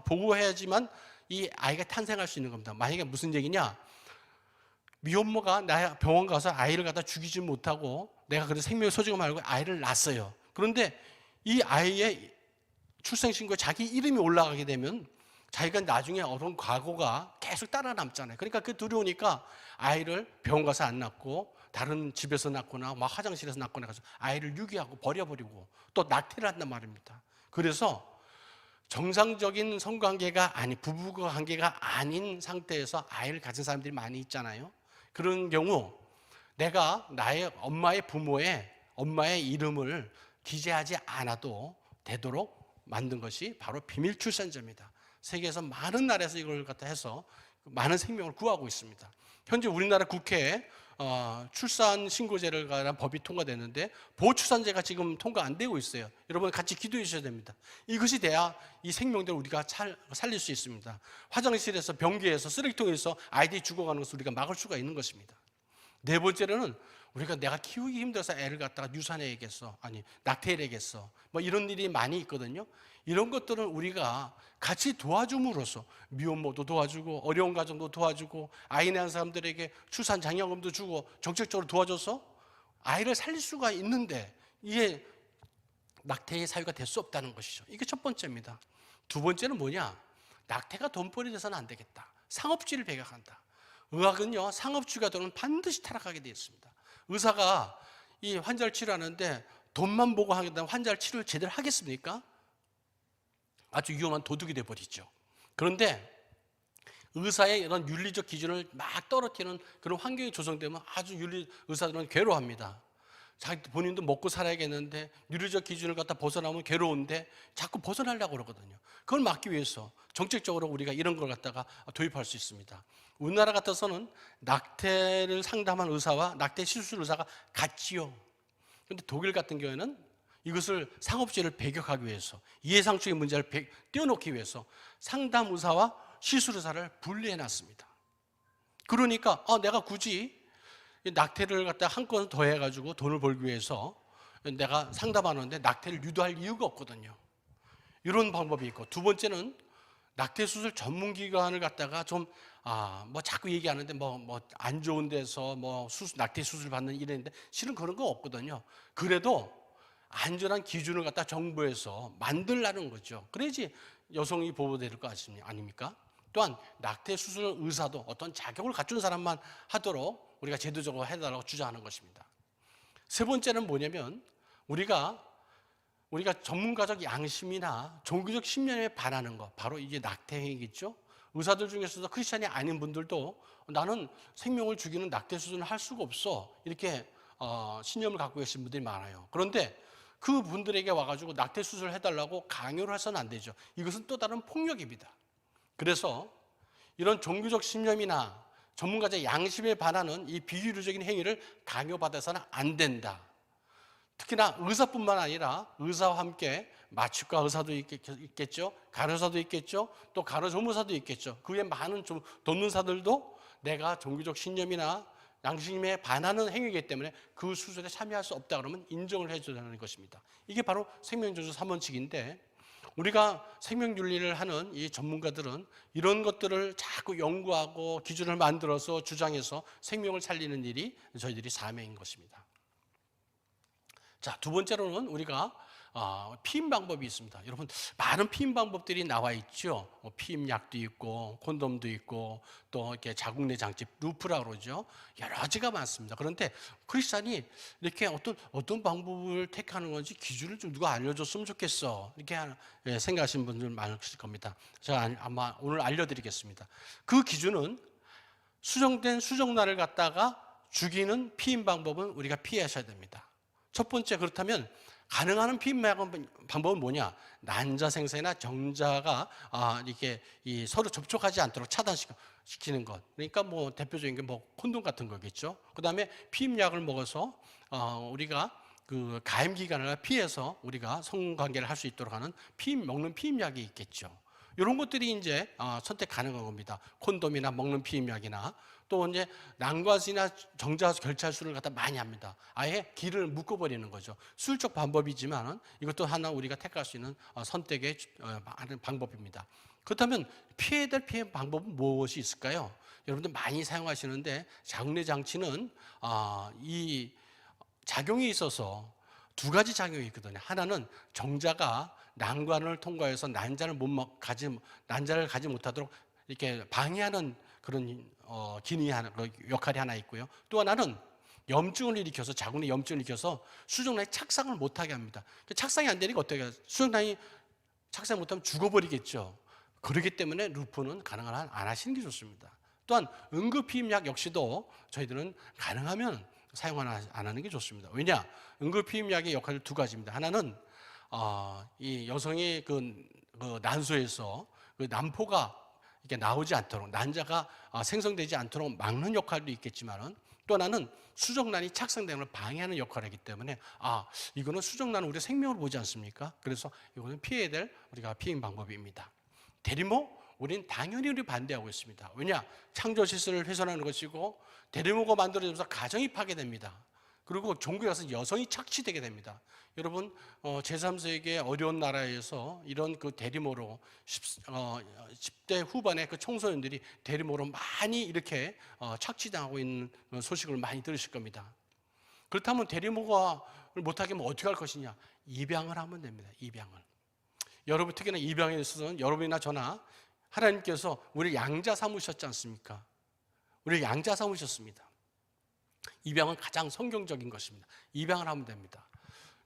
보호해야지만 이 아이가 탄생할 수 있는 겁니다. 만약에 무슨 얘기냐? 미혼모가 나 병원 가서 아이를 갖다 죽이지 못하고 내가 그래서 생명의 소중함 알고 아이를 낳았어요. 그런데 이 아이의 출생신고에 자기 이름이 올라가게 되면 자기가 나중에 어떤 과거가 계속 따라 남잖아요. 그러니까 그 두려우니까 아이를 병원 가서 안 낳고 다른 집에서 낳거나 화장실에서 낳거나 가서 아이를 유기하고 버려버리고 또 낙태를 한단 말입니다. 그래서 정상적인 성관계가 부부 관계가 아닌 상태에서 아이를 가진 사람들이 많이 있잖아요. 그런 경우 내가 나의 엄마의 이름을 기재하지 않아도 되도록 만든 것이 바로 비밀 출산제입니다. 세계에서 많은 나라에서 이걸 갖다 해서 많은 생명을 구하고 있습니다. 현재 우리나라 국회에 출산 신고제를 관한 법이 통과됐는데 보호출산제가 지금 통과 안 되고 있어요. 여러분 같이 기도해 주셔야 됩니다. 이것이 돼야 이 생명들을 우리가 살릴 수 있습니다. 화장실에서 변기에서 쓰레기통에서 아이들이 죽어가는 것을 우리가 막을 수가 있는 것입니다. 네 번째로는 우리가 내가 키우기 힘들어서 애를 갖다가 유산해야겠어, 낙태해야겠어, 이런 일이 많이 있거든요. 이런 것들은 우리가 같이 도와줌으로써 미혼모도 도와주고 어려운 가정도 도와주고 아이 낳은 사람들에게 출산 장려금도 주고 정책적으로 도와줘서 아이를 살릴 수가 있는데 이게 낙태의 사유가 될 수 없다는 것이죠. 이게 첫 번째입니다. 두 번째는 뭐냐? 낙태가 돈벌이 돼서는 안 되겠다. 상업주의를 배격한다. 의학은요, 상업주의가 되면 반드시 타락하게 되어 있습니다. 의사가 이 환자를 치료하는데 돈만 보고 하겠다면 환자를 치료를 제대로 하겠습니까? 아주 위험한 도둑이 되어버리죠. 그런데 의사의 이런 윤리적 기준을 막 떨어뜨리는 그런 환경이 조성되면 아주 의사들은 괴로워합니다. 자기 본인도 먹고 살아야겠는데 윤리적 기준을 갖다 벗어나면 괴로운데 자꾸 벗어나려고 그러거든요. 그걸 막기 위해서 정책적으로 우리가 이런 걸 갖다가 도입할 수 있습니다. 우리나라 같아서는 낙태를 상담한 의사와 낙태 시술 의사가 같지요. 그런데 독일 같은 경우에는 이것을 상업주의를 배격하기 위해서 이해상충의 문제를 떼어놓기 위해서 상담 의사와 시술 의사를 분리해 놨습니다. 그러니까 내가 굳이 낙태를 갖다 한 건 더 해가지고 돈을 벌기 위해서 내가 상담하는데 낙태를 유도할 이유가 없거든요. 이런 방법이 있고, 두 번째는 낙태 수술 전문 기관을 갖다가 좀 뭐 자꾸 얘기하는데 뭐 안 좋은 데서 뭐 낙태 수술 받는 이랬는데 실은 그런 거 없거든요. 그래도 안전한 기준을 갖다 정부에서 만들라는 거죠. 그래야지 여성이 보호될 거 아닙니까? 또한 낙태 수술 의사도 어떤 자격을 갖춘 사람만 하도록 우리가 제도적으로 해달라고 주장하는 것입니다. 세 번째는 뭐냐면 우리가 전문가적 양심이나 종교적 신념에 반하는 것, 바로 이게 낙태 행위겠죠. 의사들 중에서도 크리스찬이 아닌 분들도 나는 생명을 죽이는 낙태 수술을 할 수가 없어, 이렇게 신념을 갖고 계신 분들이 많아요. 그런데 그 분들에게 와가지고 낙태 수술을 해달라고 강요를 해서는 안 되죠. 이것은 또 다른 폭력입니다. 그래서 이런 종교적 신념이나 전문가적 양심에 반하는 이 비윤리적인 행위를 강요받아서는 안 된다. 특히나 의사뿐만 아니라 의사와 함께 마취과 의사도 있겠죠, 간호사도 있겠죠, 또 간호조무사도 있겠죠. 그 외 많은 좀 돕는사들도 내가 종교적 신념이나 양심에 반하는 행위이기 때문에 그 수술에 참여할 수 없다 그러면 인정을 해줘야 하는 것입니다. 이게 바로 생명조주 3원칙인데, 우리가 생명윤리를 하는 이 전문가들은 이런 것들을 자꾸 연구하고 기준을 만들어서 주장해서 생명을 살리는 일이 저희들이 사명인 것입니다. 자, 두 번째로는 우리가 피임 방법이 있습니다. 여러분, 많은 피임 방법들이 나와 있죠. 피임약도 있고 콘돔도 있고 또 이렇게 자궁내 장치, 루프라 그러죠. 여러 가지가 많습니다. 그런데 크리스찬이 이렇게 어떤 방법을 택하는 건지 기준을 좀 누가 알려줬으면 좋겠어, 이렇게 생각하시는 분들 많으실 겁니다. 제가 아마 오늘 알려드리겠습니다. 그 기준은 수정된 수정란을 갖다가 죽이는 피임 방법은 우리가 피하셔야 됩니다. 첫 번째, 그렇다면 가능한 피임 방법은 뭐냐? 난자 생사나 정자가 이렇게 서로 접촉하지 않도록 차단시키는 것. 그러니까 뭐 대표적인 게 뭐 콘돔 같은 거겠죠. 그 다음에 피임약을 먹어서 우리가 그 가임 기간을 피해서 우리가 성관계를 할 수 있도록 하는 먹는 피임약이 있겠죠. 이런 것들이 이제 선택 가능한 겁니다. 콘돔이나 먹는 피임약이나 또 이제 난과수나 정자 결찰수를 갖다 많이 합니다. 아예 길을 묶어버리는 거죠. 수술적 방법이지만 이것도 하나 우리가 택할 수 있는 선택의 방법입니다. 그렇다면 피해야 될 피해 방법은 무엇이 있을까요? 여러분들 많이 사용하시는데 자궁내 장치는 이 작용이 있어서 두 가지 작용이 있거든요. 하나는 정자가 난관을 통과해서 난자를 가지 못하도록 이렇게 방해하는 그런 역할이 하나 있고요. 또 하나는 염증을 일으켜서, 자궁내 염증을 일으켜서 수정란이 착상을 못하게 합니다. 착상이 안 되니까 어떻게 해요? 수정란이 착상 못하면 죽어버리겠죠. 그렇기 때문에 루프는 가능한 한 안 하시는 게 좋습니다. 또한 응급피임약 역시도 저희들은 가능하면 사용 안 하는 게 좋습니다. 왜냐? 응급피임약의 역할이 두 가지입니다. 하나는 이 여성이 그 난소에서 그 난포가 이렇게 나오지 않도록, 난자가 생성되지 않도록 막는 역할도 있겠지만은, 또 하나는 수정란이 착상되는 걸 방해하는 역할을 하기 때문에 이거는 수정란은 우리 생명을 보지 않습니까? 그래서 이거는 피해야 될 우리가 피임 방법입니다. 대리모, 우리는 당연히 반대하고 있습니다. 왜냐? 창조시설을 훼손하는 것이고 대리모가 만들어지면서 가정이 파괴됩니다. 그리고 종교에 가서 여성이 착취되게 됩니다. 여러분, 제3세계 어려운 나라에서 이런 그 대리모로 10대 후반의 그 청소년들이 대리모로 많이 이렇게 착취당하고 있는 소식을 많이 들으실 겁니다. 그렇다면 대리모가 못하게 하면 어떻게 할 것이냐? 입양을 하면 됩니다. 입양을. 여러분, 특히나 입양에 있어서는 여러분이나 저나 하나님께서 우리를 양자 삼으셨지 않습니까? 우리를 양자 삼으셨습니다. 입양은 가장 성경적인 것입니다. 입양을 하면 됩니다.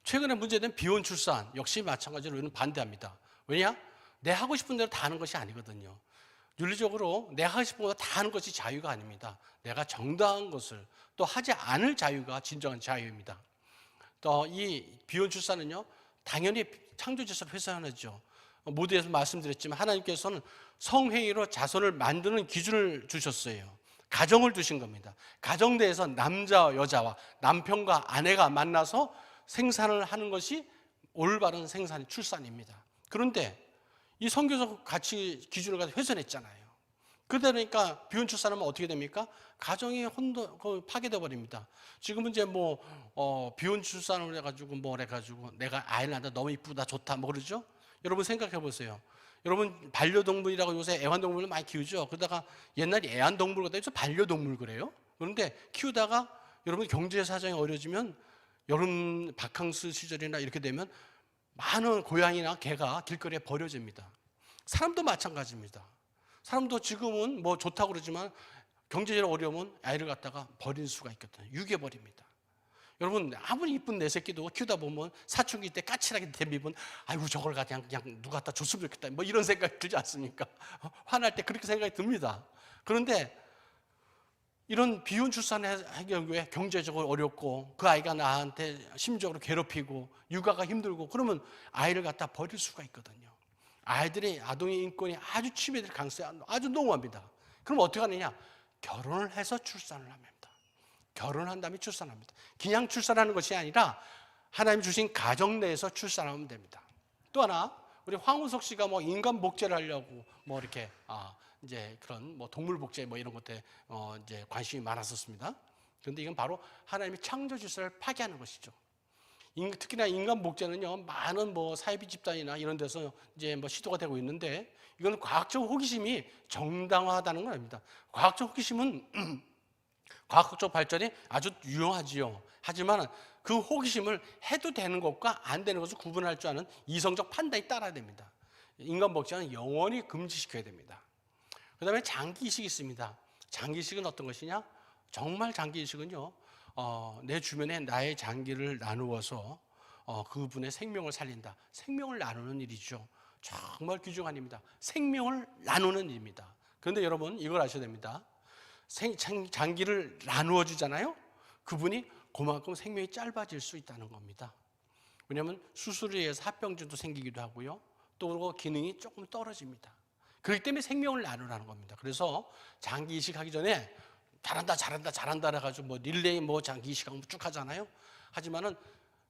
최근에 문제된 비혼 출산 역시 마찬가지로 우리는 반대합니다. 왜냐? 내 하고 싶은 대로 다 하는 것이 아니거든요. 윤리적으로 내가 하고 싶은 거 다 하는 것이 자유가 아닙니다. 내가 정당한 것을 또 하지 않을 자유가 진정한 자유입니다. 또 이 비혼 출산은요, 당연히 창조질서를 훼손하죠. 모두에서 말씀드렸지만 하나님께서는 성행위로 자손을 만드는 기준을 주셨어요. 가정을 두신 겁니다. 가정 내에서 남자와 여자와 남편과 아내가 만나서 생산을 하는 것이 올바른 출산입니다. 그런데 이 성교적 가치 기준을 가지고 훼손했잖아요. 그러니까 비혼 출산하면 어떻게 됩니까? 가정이 파괴돼 버립니다. 지금은 이제 비혼 출산을 해가지고 해가지고 내가 아이를 낳는다 너무 이쁘다 좋다 그러죠? 여러분 생각해 보세요. 여러분 반려동물이라고 요새 애완동물을 많이 키우죠. 그러다가 옛날에 애완동물 그러다 요새 반려동물 그래요. 그런데 키우다가 여러분 경제 사정이 어려지면 여름 바캉스 시절이나 이렇게 되면 많은 고양이나 개가 길거리에 버려집니다. 사람도 마찬가지입니다. 사람도 지금은 좋다고 그러지만 경제적으로 어려우면 아이를 갖다가 버릴 수가 있거든요. 유괴버립니다. 여러분 아무리 이쁜 내 새끼도 키우다 보면 사춘기 때 까칠하게 대비면 아이고 저걸 그냥 누가 갖다 줬으면 좋겠다 이런 생각이 들지 않습니까? 화날 때 그렇게 생각이 듭니다. 그런데 이런 비혼 출산의 경우에 경제적으로 어렵고 그 아이가 나한테 심적으로 괴롭히고 육아가 힘들고 그러면 아이를 갖다 버릴 수가 있거든요. 아이들의 아동의 인권이 아주 침해될 가능성이 아주 농후합니다. 그럼 어떻게 하느냐? 결혼을 해서 출산을 합니다. 결혼한 다음에 출산합니다. 그냥 출산하는 것이 아니라 하나님 주신 가정 내에서 출산하면 됩니다. 또 하나 우리 황우석 씨가 인간 복제를 하려고 이렇게 이제 그런 동물 복제 이런 것에 이제 관심이 많았었습니다. 그런데 이건 바로 하나님의 창조 질서를 파괴하는 것이죠. 특히나 인간 복제는요 많은 사이비 집단이나 이런 데서 이제 시도가 되고 있는데 이건 과학적 호기심이 정당화하다는 건 아닙니다. 과학적 호기심은 과학적 발전이 아주 유용하지요. 하지만 그 호기심을 해도 되는 것과 안 되는 것을 구분할 줄 아는 이성적 판단이 따라야 됩니다. 인간 복제는 영원히 금지시켜야 됩니다. 그 다음에 장기이식이 있습니다. 장기이식은 어떤 것이냐? 정말 장기이식은요 내 주변에 나의 장기를 나누어서 그분의 생명을 살린다. 생명을 나누는 일이죠. 정말 귀중한 일입니다. 생명을 나누는 일입니다. 그런데 여러분 이걸 아셔야 됩니다. 장기를 나누어 주잖아요. 그분이 그만큼 생명이 짧아질 수 있다는 겁니다. 왜냐하면 수술에 의해서 합병증도 생기기도 하고요. 또 기능이 조금 떨어집니다. 그렇기 때문에 생명을 나누라는 겁니다. 그래서 장기 이식하기 전에 잘한다 해가지고 릴레이 장기 이식하고 쭉 하잖아요. 하지만은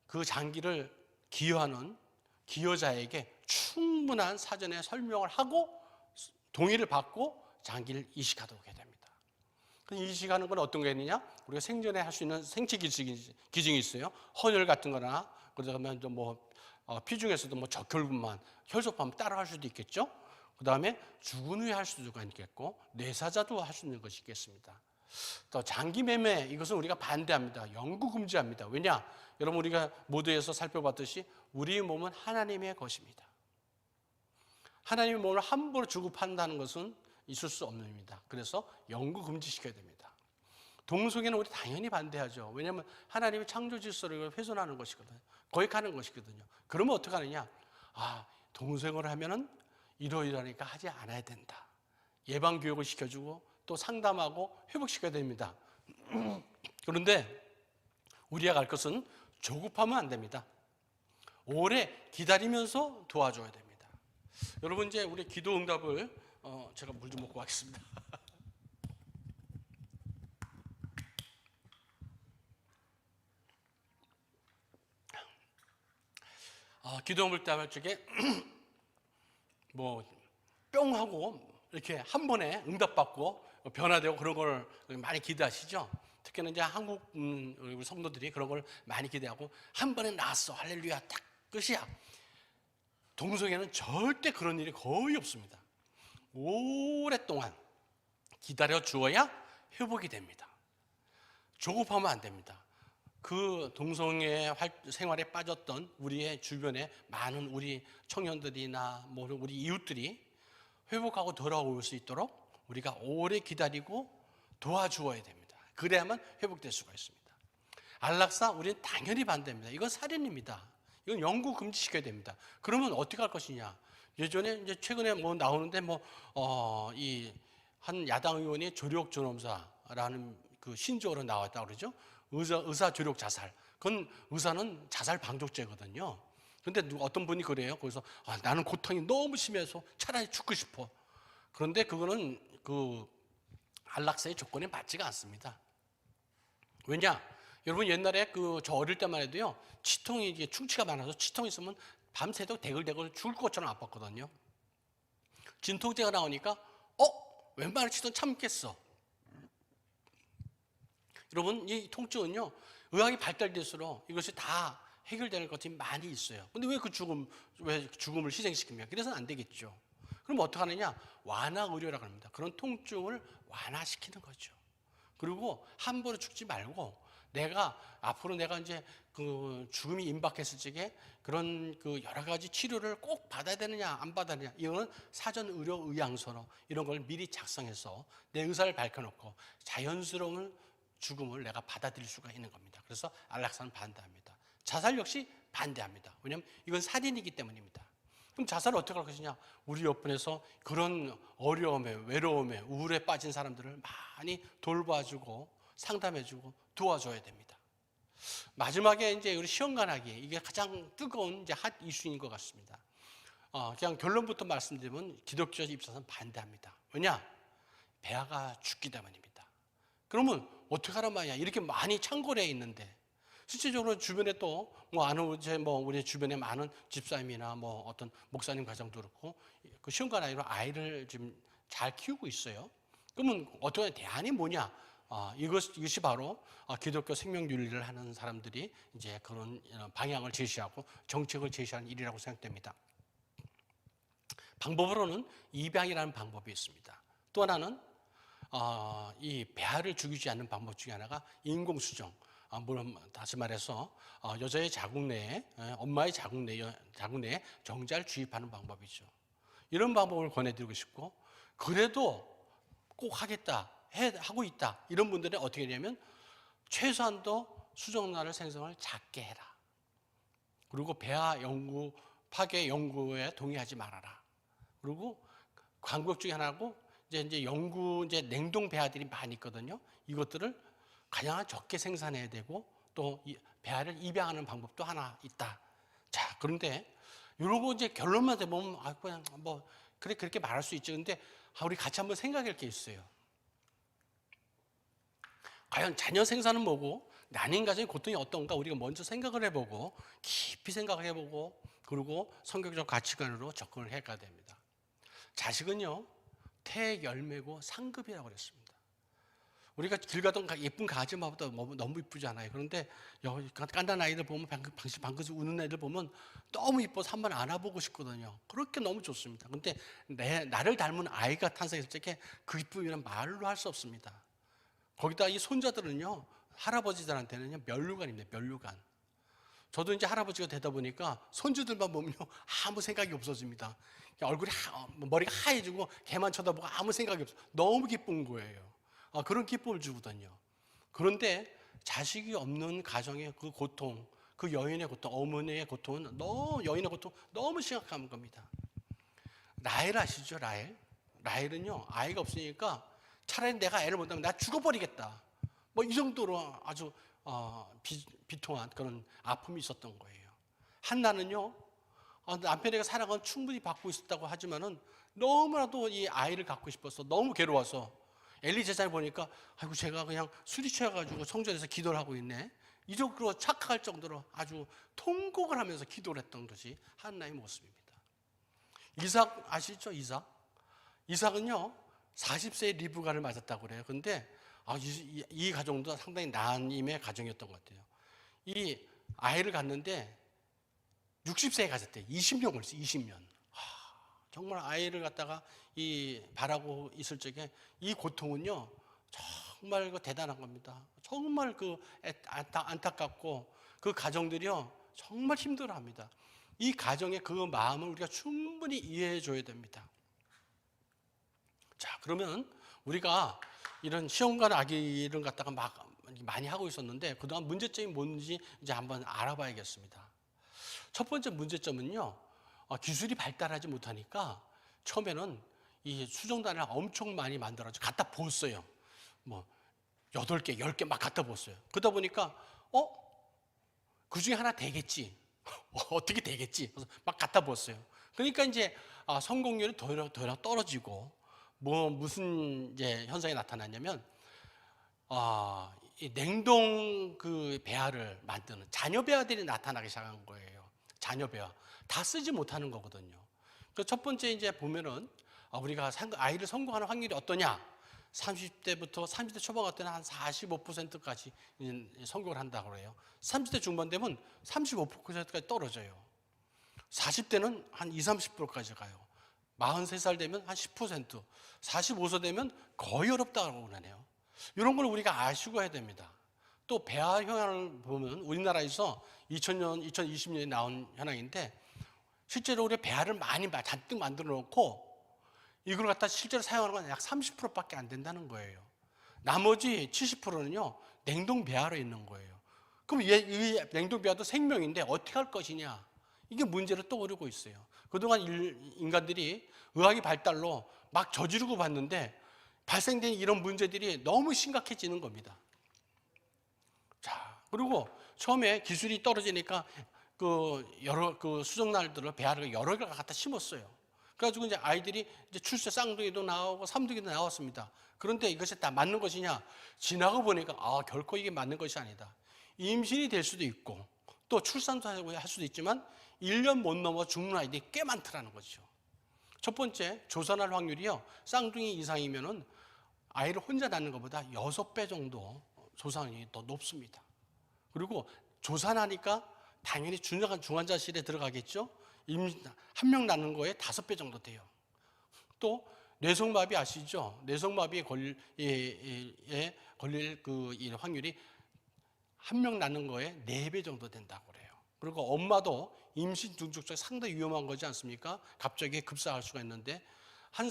그 장기를 기여하는 기여자에게 충분한 사전에 설명을 하고 동의를 받고 장기를 이식하도록 해야 됩니다. 이식하는 건 어떤 게 있느냐? 우리가 생전에 할 수 있는 생체 기증이 있어요. 헌혈 같은 거나 그러면 피중에서도 적혈분만, 혈소판 따라 할 수도 있겠죠. 그 다음에 죽은 후에 할 수도 있겠고 뇌사자도 할 수 있는 것이 있겠습니다. 또 장기 매매 이것은 우리가 반대합니다. 영구 금지합니다. 왜냐? 여러분 우리가 모두에서 살펴봤듯이 우리 몸은 하나님의 것입니다. 하나님의 몸을 함부로 주고 판다는 것은 있을 수 없는 일입니다. 그래서 영구 금지시켜야 됩니다. 동성애는 우리 당연히 반대하죠. 왜냐하면 하나님의 창조 질서를 훼손하는 것이거든요. 거역하는 것이거든요. 그러면 어떻게 하느냐? 동성애를 하면은 이러이러하니까 하지 않아야 된다. 예방 교육을 시켜주고 또 상담하고 회복시켜야 됩니다. 그런데 우리가 갈 것은 조급하면 안 됩니다. 오래 기다리면서 도와줘야 됩니다. 여러분 이제 우리 기도 응답을 제가 물 좀 먹고 가겠습니다. 기도 응답할 적에 뿅 하고 이렇게 한 번에 응답받고 변화되고 그런 걸 많이 기대하시죠. 특히나 이제 한국 우리 성도들이 그런 걸 많이 기대하고 한 번에 나았어 할렐루야 딱 끝이야. 동성애는 절대 그런 일이 거의 없습니다. 오랫동안 기다려 주어야 회복이 됩니다. 조급하면 안 됩니다. 그 동성애 생활에 빠졌던 우리의 주변에 많은 우리 청년들이나 우리 이웃들이 회복하고 돌아올 수 있도록 우리가 오래 기다리고 도와주어야 됩니다. 그래야만 회복될 수가 있습니다. 안락사 우리는 당연히 반대입니다. 이건 살인입니다. 이건 영구 금지시켜야 됩니다. 그러면 어떻게 할 것이냐? 예전에 이제 최근에 나오는데 이 한 야당 의원이 조력 존엄사라는 그 신조어로 나왔다 그러죠. 의사 조력 자살. 그건 의사는 자살 방조죄거든요. 그런데 어떤 분이 그래요. 거기서 나는 고통이 너무 심해서 차라리 죽고 싶어. 그런데 그거는 그 안락사의 조건에 맞지가 않습니다. 왜냐? 여러분 옛날에 저 어릴 때만 해도요. 치통이 이게 충치가 많아서 치통이 있으면 밤새도록 대글대글 죽을 것처럼 아팠거든요. 진통제가 나오니까 웬만한 치료는 참겠어. 여러분, 이 통증은요, 의학이 발달될수록 이것이 다 해결되는 것이 많이 있어요. 근데 왜 죽음을 희생시킵니까? 그래서는 안 되겠죠. 그럼 어떻게 하느냐? 완화 의료라고 합니다. 그런 통증을 완화시키는 거죠. 그리고 함부로 죽지 말고 앞으로 내가 이제 그 죽음이 임박했을 적에 그런 그 여러 가지 치료를 꼭 받아야 되느냐 안 받아야 되느냐, 이거는 사전 의료 의향서로 이런 걸 미리 작성해서 내 의사를 밝혀놓고 자연스러운 죽음을 내가 받아들일 수가 있는 겁니다. 그래서 안락사는 반대합니다. 자살 역시 반대합니다. 왜냐하면 이건 살인이기 때문입니다. 그럼 자살을 어떻게 할 것이냐? 우리 옆에서 그런 어려움에, 외로움에, 우울에 빠진 사람들을 많이 돌봐주고 상담해주고 도와줘야 됩니다. 마지막에 이제 우리 시험관하기, 이게 가장 뜨거운 이제 핫 이슈인 것 같습니다. 그냥 결론부터 말씀드리면 기독교 입장에서는 반대합니다. 왜냐? 배아가 죽기 때문입니다. 그러면 어떻게 하란 말이야? 이렇게 많이 창궐해 있는데 실질적으로 주변에 또 우리 주변에 많은 집사님이나 어떤 목사님 가정도 그렇고 그 시험관 아이로 아이를 지금 잘 키우고 있어요. 그러면 어떻게 대안이 뭐냐? 이것이 바로 기독교 생명윤리를 하는 사람들이 이제 그런 방향을 제시하고 정책을 제시하는 일이라고 생각됩니다. 방법으로는 입양이라는 방법이 있습니다. 또 하나는 이 배아를 죽이지 않는 방법 중에 하나가 인공수정. 물론 다시 말해서 여자의 자궁 내에, 엄마의 자궁 내에 정자를 주입하는 방법이죠. 이런 방법을 권해드리고 싶고, 그래도 꼭 하고 있다 이런 분들은 어떻게 되냐면 최소한도 수정란을 생성을 작게 해라. 그리고 배아 파괴 연구에 동의하지 말아라. 그리고 방법 중에 하나고 이제 이제 냉동 배아들이 많이 있거든요. 이것들을 가장 적게 생산해야 되고 또 배아를 입양하는 방법도 하나 있다. 자, 그런데 이러고 이제 결론만 대보면 그냥 그렇게 말할 수 있죠. 근데 우리 같이 한번 생각할 게 있어요. 과연 자녀 생산은 뭐고 난임 가정의 고통이 어떤가 우리가 먼저 생각을 해보고 깊이 생각을 해보고 그리고 성경적 가치관으로 접근을 해가야 됩니다. 자식은요 태의 열매고 상급이라고 그랬습니다. 우리가 길 가던 예쁜 강아지마다 너무 이쁘지 않아요. 그런데 깐난 아이들 보면 방긋 우는 애들 보면 너무 이뻐서 한번 안아보고 싶거든요. 그렇게 너무 좋습니다. 근데 나를 닮은 아이가 탄생했을 때 그 이쁨이란 말로 할 수 없습니다. 거기다 이 손자들은요 할아버지들한테는요 면류관입니다. 면류관. 저도 이제 할아버지가 되다 보니까 손주들만 보면요 아무 생각이 없어집니다. 머리가 하얘지고 걔만 쳐다보고 아무 생각이 없어. 너무 기쁜 거예요. 그런 기쁨을 주거든요. 그런데 자식이 없는 가정의 그 고통, 그 여인의 고통, 어머니의 고통은 여인의 고통 너무 심각한 겁니다. 라헬 아시죠? 라헬은요 아이가 없으니까 차라리 내가 애를 못 낳으면 나 죽어버리겠다. 이 정도로 아주 비통한 그런 아픔이 있었던 거예요. 한나는요 남편에게 사랑은 충분히 받고 있었다고 하지만은 너무나도 이 아이를 갖고 싶어서 너무 괴로워서 엘리 제사를 보니까 아이고 제가 그냥 술이 취해가지고 성전에서 기도를 하고 있네. 이 정도로 착각할 정도로 아주 통곡을 하면서 기도를 했던 것이 한나의 모습입니다. 이삭 아시죠? 이삭은요 40세에 리브가를 맞았다고 그래요. 근데 이 가정도 상당히 난임의 가정이었던 것 같아요. 이 아이를 갖는데 60세에 가졌대요. 20년 걸렸어요. 20년. 정말 아이를 갖다가 바라고 있을 적에 이 고통은요 정말 대단한 겁니다. 정말 안타깝고 그 가정들이요 정말 힘들어합니다. 이 가정의 그 마음을 우리가 충분히 이해해 줘야 됩니다. 자, 그러면 우리가 이런 시험관 아기를 갖다가 많이 하고 있었는데 그동안 문제점이 뭔지 이제 한번 알아봐야겠습니다. 첫 번째 문제점은요 기술이 발달하지 못하니까 처음에는 이 수정단을 엄청 많이 만들어서 갖다 부었어요. 8개, 10개 막 갖다 부었어요. 그러다 보니까 그 중에 하나 되겠지. 어떻게 되겠지. 그래서 막 갖다 부었어요. 그러니까 이제 성공률이 더 떨어지고 무슨 이제 현상이 나타났냐면 이 냉동 그 배아를 만드는 자녀 배아들이 나타나기 시작한 거예요. 자녀 배아 다 쓰지 못하는 거거든요. 그 첫 번째 이제 보면은 우리가 아이를 성공하는 확률이 어떠냐? 30대부터 30대 초반 같을 때는 한 45%까지 성공을 한다고 그래요. 30대 중반 되면 35%까지 떨어져요. 40대는 한 20, 30%까지 가요. 43살 되면 한 10%, 45세 되면 거의 어렵다고 그러네요. 이런 걸 우리가 아시고 해야 됩니다. 또 배아 현황을 보면 우리나라에서 2000년, 2020년에 나온 현황인데 실제로 우리 배아를 많이 잔뜩 만들어 놓고 이걸 갖다 실제로 사용하는 건 약 30%밖에 안 된다는 거예요. 나머지 70%는요 냉동 배아로 있는 거예요. 그럼 이 냉동 배아도 생명인데 어떻게 할 것이냐, 이게 문제로 떠오르고 있어요. 그동안 인간들이 의학의 발달로 막 저지르고 봤는데 발생된 이런 문제들이 너무 심각해지는 겁니다. 자, 그리고 처음에 기술이 떨어지니까 여러 수정날들을 배아를 여러 개를 갖다 심었어요. 그래가지고 이제 아이들이 이제 출세 쌍둥이도 나오고 삼둥이도 나왔습니다. 그런데 이것이 다 맞는 것이냐? 지나고 보니까 결코 이게 맞는 것이 아니다. 임신이 될 수도 있고 또 출산도 할 수도 있지만 1년 못 넘어 죽는 아이들이 꽤 많더라는 거죠. 첫 번째, 조산할 확률이요, 쌍둥이 이상이면은 아이를 혼자 낳는 것보다 6배 정도 조산이 더 높습니다. 그리고 조산하니까 당연히 중환자실에 들어가겠죠. 한 명 낳는 거에 5배 정도 돼요. 또 뇌성마비 아시죠? 뇌성마비에 걸릴 이 확률이 한 명 낳는 거에 4배 정도 된다고 그래요. 그리고 엄마도 임신 중축증이 상당히 위험한 거지 않습니까? 갑자기 급사할 수가 있는데 한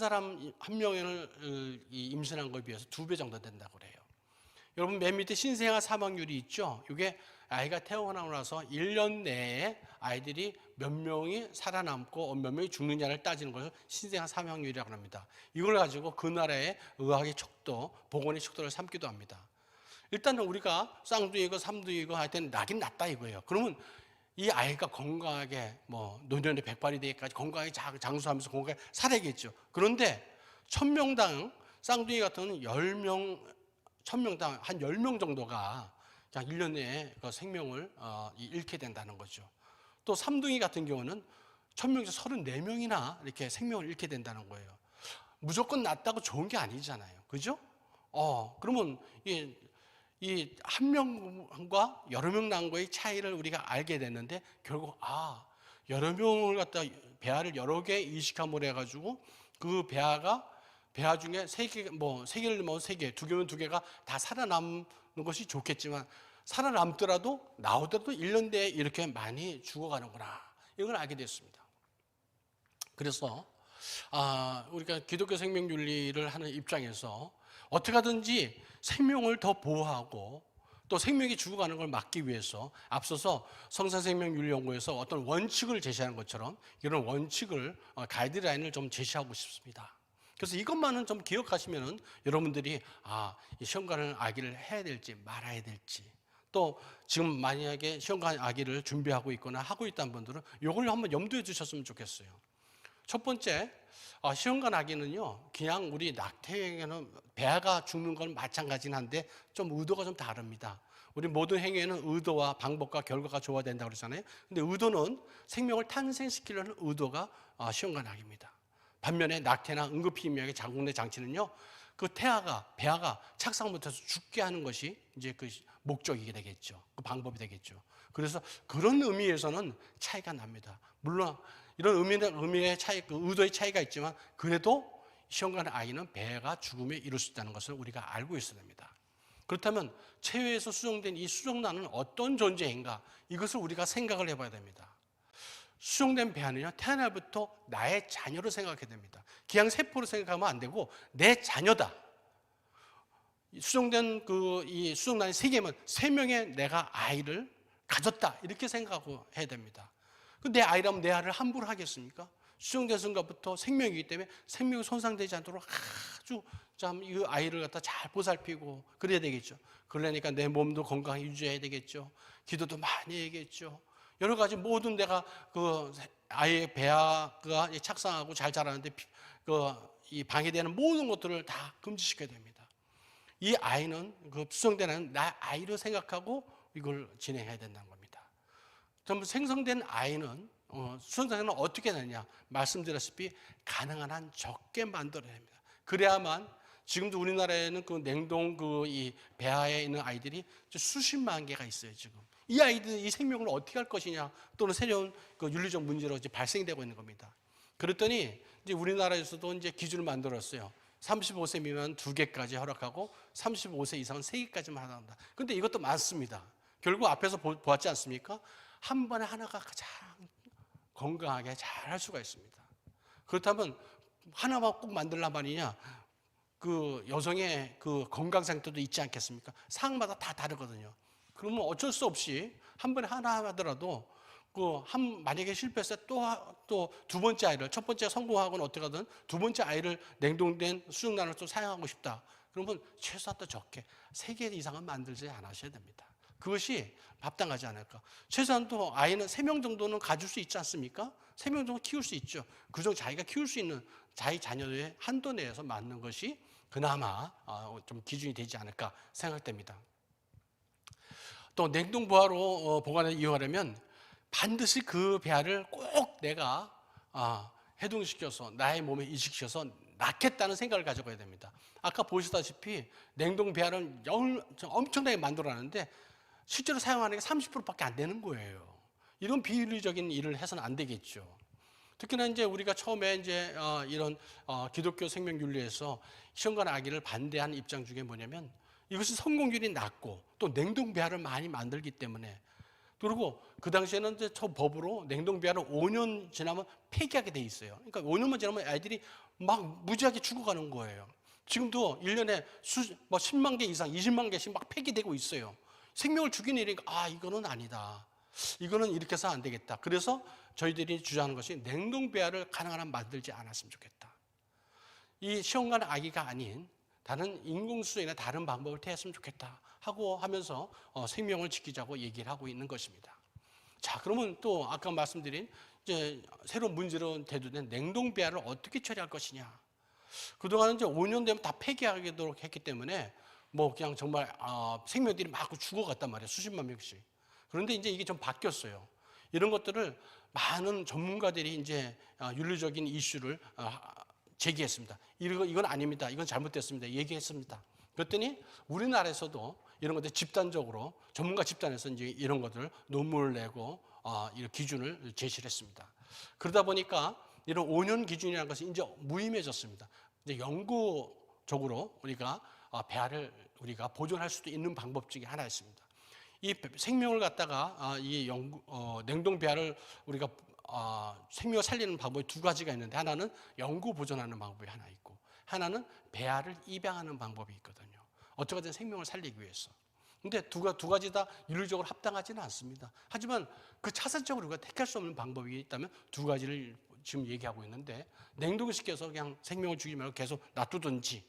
명을 임신한 거에 비해서 2배 정도 된다고 그래요. 여러분 맨 밑에 신생아 사망률이 있죠? 이게 아이가 태어나고 나서 1년 내에 아이들이 몇 명이 살아남고 몇 명이 죽느냐를 따지는 것을 신생아 사망률이라고 합니다. 이걸 가지고 그 나라의 의학의 척도, 보건의 척도를 삼기도 합니다. 일단은 우리가 쌍둥이고 삼둥이고 하여튼 나긴 낫다 이거예요. 그러면 이 아이가 건강하게 노년의 백발이 되기까지 건강하게 장수하면서 건강하게 살아야겠죠. 그런데 1000명당 쌍둥이 같은 1000명당 한 10명 정도가 그냥 1년 내에 그 생명을 잃게 된다는 거죠. 또 삼둥이 같은 경우는 1000명에서 34명이나 이렇게 생명을 잃게 된다는 거예요. 무조건 낫다고 좋은 게 아니잖아요. 그죠? 그러면 이 한 명과 여러 명 낳은 거의 차이를 우리가 알게 됐는데 결국 여러 명을 갖다 배아를 여러 개 이식함으로 해가지고 그 배아 중에 세 개를 넣으면 3개, 2개면 2개가 다 살아남는 것이 좋겠지만 살아남더라도 나오더라도 1년 내에 이렇게 많이 죽어가는구나, 이걸 알게 됐습니다. 그래서 우리가 기독교 생명윤리를 하는 입장에서 어떻게 하든지 생명을 더 보호하고 또 생명이 죽어가는 걸 막기 위해서 앞서서 성산생명윤리연구에서 어떤 원칙을 제시하는 것처럼 이런 원칙을 가이드라인을 좀 제시하고 싶습니다. 그래서 이것만은 좀 기억하시면은 여러분들이 이 시험관을 아기를 해야 될지 말아야 될지, 또 지금 만약에 시험관 아기를 준비하고 있거나 하고 있다는 분들은 이걸 한번 염두에 두셨으면 좋겠어요. 첫 번째, 시험관 아기는요 그냥 우리 낙태행위는 배아가 죽는 건 마찬가지긴 한데 좀 의도가 좀 다릅니다. 우리 모든 행위에는 의도와 방법과 결과가 좋아야 된다고 그러잖아요. 근데 의도는 생명을 탄생시키려는 의도가 시험관 아기입니다. 반면에 낙태나 응급피임약의 자궁내 장치는요 그 배아가 착상 못해서 죽게 하는 것이 이제 그 목적이 되겠죠. 그 방법이 되겠죠. 그래서 그런 의미에서는 차이가 납니다. 물론 이런 의미의 차이, 의도의 차이가 있지만 그래도 시험관 아이는 배가 죽음에 이를 수 있다는 것을 우리가 알고 있어야 됩니다. 그렇다면 체외에서 수정된 이 수정란은 어떤 존재인가, 이것을 우리가 생각을 해봐야 됩니다. 수정된 배아는요 태어날부터 나의 자녀로 생각해야 됩니다. 그냥 세포로 생각하면 안 되고 내 자녀다. 수정된 이 수정란이 3개면 3명의 내가 아이를 가졌다, 이렇게 생각하고 해야 됩니다. 내 아이라면 내 아이를 함부로 하겠습니까? 수정된 순간부터 생명이기 때문에 생명이 손상되지 않도록 아주 참 이 아이를 갖다 잘 보살피고 그래야 되겠죠. 그러니까 내 몸도 건강히 유지해야 되겠죠. 기도도 많이 해야겠죠. 여러 가지 모든 내가 그 아이의 배아가 착상하고 잘 자라는데 이 방해되는 모든 것들을 다 금지시켜야 됩니다. 이 아이는 그 수정된 아이는 나 아이로 생각하고 이걸 진행해야 된다는 겁니다. 전부 생성된 아이는 수정자는 어떻게 되느냐? 말씀드렸다시피 가능한 한 적게 만들어야 됩니다. 그래야만 지금도 우리나라에는 그 냉동 이 배아에 있는 아이들이 수십만 개가 있어요. 지금 이 아이들 이 생명을 어떻게 할 것이냐, 또는 새로운 그 윤리적 문제로 이제 발생되고 있는 겁니다. 그랬더니 이제 우리나라에서도 이제 기준을 만들었어요. 35세 미만 2개까지 허락하고 35세 이상은 3개까지만 허락한다. 그런데 이것도 많습니다. 결국 앞에서 보았지 않습니까? 한 번에 하나가 가장 건강하게 잘 할 수가 있습니다. 그렇다면 하나만 꼭 만들란 말이냐? 그 여성의 그 건강 상태도 있지 않겠습니까? 상마다 다 다르거든요. 그러면 어쩔 수 없이 한 번에 하나 하더라도 만약에 실패했을 때 또 두 번째 아이를, 첫 번째 성공하고는 어떻게 하든 두 번째 아이를 냉동된 수정란을 또 사용하고 싶다. 그러면 최소한 더 적게 3개 이상은 만들지 않으셔야 됩니다. 그것이 합당하지 않을까. 최소한 또 아이는 3명 정도는 가질 수 있지 않습니까? 3명 정도 키울 수 있죠. 그 정도 자기가 키울 수 있는 자기 자녀의 한도 내에서 맞는 것이 그나마 좀 기준이 되지 않을까 생각됩니다. 또 냉동 보화로 보관을 이용하려면 반드시 그 배아를 꼭 내가 해동시켜서 나의 몸에 이식시켜서 낳겠다는 생각을 가져봐야 됩니다. 아까 보시다시피 냉동 배아를 엄청나게 만들어놨는데 실제로 사용하는 게 30%밖에 안 되는 거예요. 이런 비윤리적인 일을 해서는 안 되겠죠. 특히나 이제 우리가 처음에 이제 이런 기독교 생명윤리에서 시험관 아기를 반대한 입장 중에 뭐냐면 이것이 성공률이 낮고 또 냉동 배아를 많이 만들기 때문에, 그리고 그 당시에는 이제 저 법으로 냉동 배아를 5년 지나면 폐기하게 돼 있어요. 그러니까 5년만 지나면 아이들이 막 무지하게 죽어가는 거예요. 지금도 1년에 10만 개 이상, 20만 개씩 막 폐기되고 있어요. 생명을 죽이는 일이니까 이거는 아니다. 이거는 이렇게 해서 안 되겠다. 그래서 저희들이 주장하는 것이 냉동 배아를 가능한 한 만들지 않았으면 좋겠다. 이 시험관 아기가 아닌 다른 인공수정이나 다른 방법을 택했으면 좋겠다 하고 하면서 생명을 지키자고 얘기를 하고 있는 것입니다. 자, 그러면 또 아까 말씀드린 이제 새로운 문제로 대두된 냉동 배아를 어떻게 처리할 것이냐. 그동안은 이제 5년 되면 다 폐기하도록 했기 때문에 뭐 그냥 정말 생명들이 막 죽어갔단 말이에요. 수십만 명씩. 그런데 이제 이게 좀 바뀌었어요. 이런 것들을 많은 전문가들이 이제 윤리적인 이슈를 제기했습니다. 이건 아닙니다. 이건 잘못됐습니다. 얘기했습니다. 그랬더니 우리나라에서도 이런 것들 집단적으로 전문가 집단에서 이제 이런 것들 논문을 내고 이런 기준을 제시를 했습니다. 그러다 보니까 이런 5년 기준이라는 것이 이제 무의미해졌습니다. 이제 영구적으로 우리가 배아를 우리가 보존할 수도 있는 방법 중에 하나였습니다. 이 생명을 갖다가 냉동 배아를 우리가 생명을 살리는 방법이 2가지가 있는데, 하나는 영구 보존하는 방법이 하나 있고, 하나는 배아를 입양하는 방법이 있거든요. 어떻게든 생명을 살리기 위해서. 근데 두 가지 다 윤리적으로 합당하지는 않습니다. 하지만 그 차선적으로 우리가 택할 수 없는 방법이 있다면 2가지를 지금 얘기하고 있는데, 냉동시켜서 그냥 생명을 죽이지 말고 계속 놔두든지,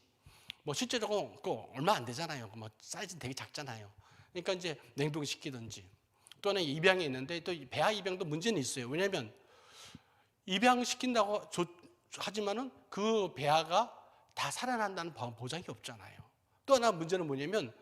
뭐 실제적으로 얼마 안 되잖아요. 뭐 사이즈는 되게 작잖아요. 그러니까 이제 냉동시키든지, 또 하나 입양이 있는데 또 배아 입양도 문제는 있어요. 왜냐하면 입양시킨다고 하지만은 그 배아가 다 살아난다는 보장이 없잖아요. 또 하나 문제는 뭐냐면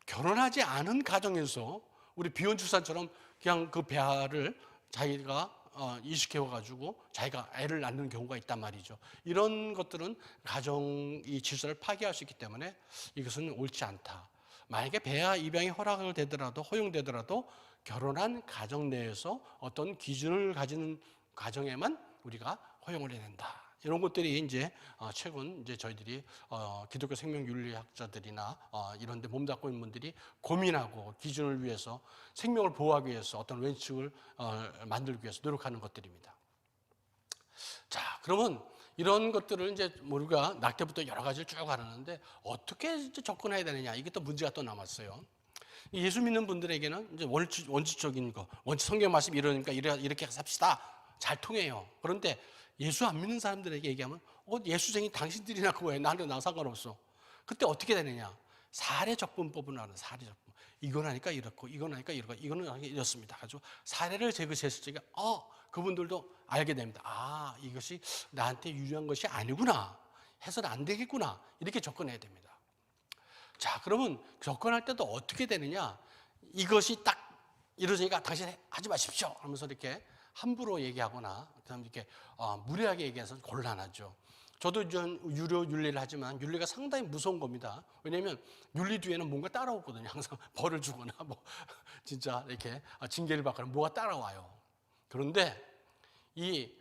결혼하지 않은 가정에서 우리 비혼출산처럼 그냥 그 배아를 자기가 이식해가지고 자기가 애를 낳는 경우가 있단 말이죠. 이런 것들은 가정의 질서를 파괴할 수 있기 때문에 이것은 옳지 않다. 만약에 배아 입양이 허용되더라도 결혼한 가정 내에서 어떤 기준을 가지는 가정에만 우리가 허용을 해야 된다. 이런 것들이 이제 최근 이제 저희들이 기독교 생명윤리학자들이나 이런 데 몸담고 있는 분들이 고민하고 기준을 위해서 생명을 보호하기 위해서 어떤 원칙을 만들기 위해서 노력하는 것들입니다. 자, 그러면 이런 것들을 이제 우리가 낙태부터 여러 가지를 쭉 알았는데 어떻게 이제 접근해야 되느냐, 이게 또 문제가 또 남았어요. 예수 믿는 분들에게는 이제 원칙적인 거, 성경 말씀 이러니까 이렇게 삽시다. 잘 통해요. 그런데 예수 안 믿는 사람들에게 얘기하면 예수쟁이 당신들이나 그거에 나는 상관없어. 그때 어떻게 되느냐? 사례적분법을 하는 사례적분. 이건 하니까 이렇고, 이건 하니까 이렇고, 이거는 하니까 이렇습니다. 가지고 사례를 제시했을 때 그분들도 알게 됩니다. 이것이 나한테 유리한 것이 아니구나. 해서는 안 되겠구나. 이렇게 접근해야 됩니다. 자, 그러면 접근할 때도 어떻게 되느냐? 이것이 딱 이러니까 당신 하지 마십시오 하면서 이렇게 함부로 얘기하거나 그다음에 이렇게 무례하게 얘기해서 곤란하죠. 저도 윤리를 하지만 윤리가 상당히 무서운 겁니다. 왜냐하면 윤리 뒤에는 뭔가 따라오거든요. 항상 벌을 주거나 뭐 진짜 이렇게 징계를 받거나 뭐가 따라와요. 그런데 우리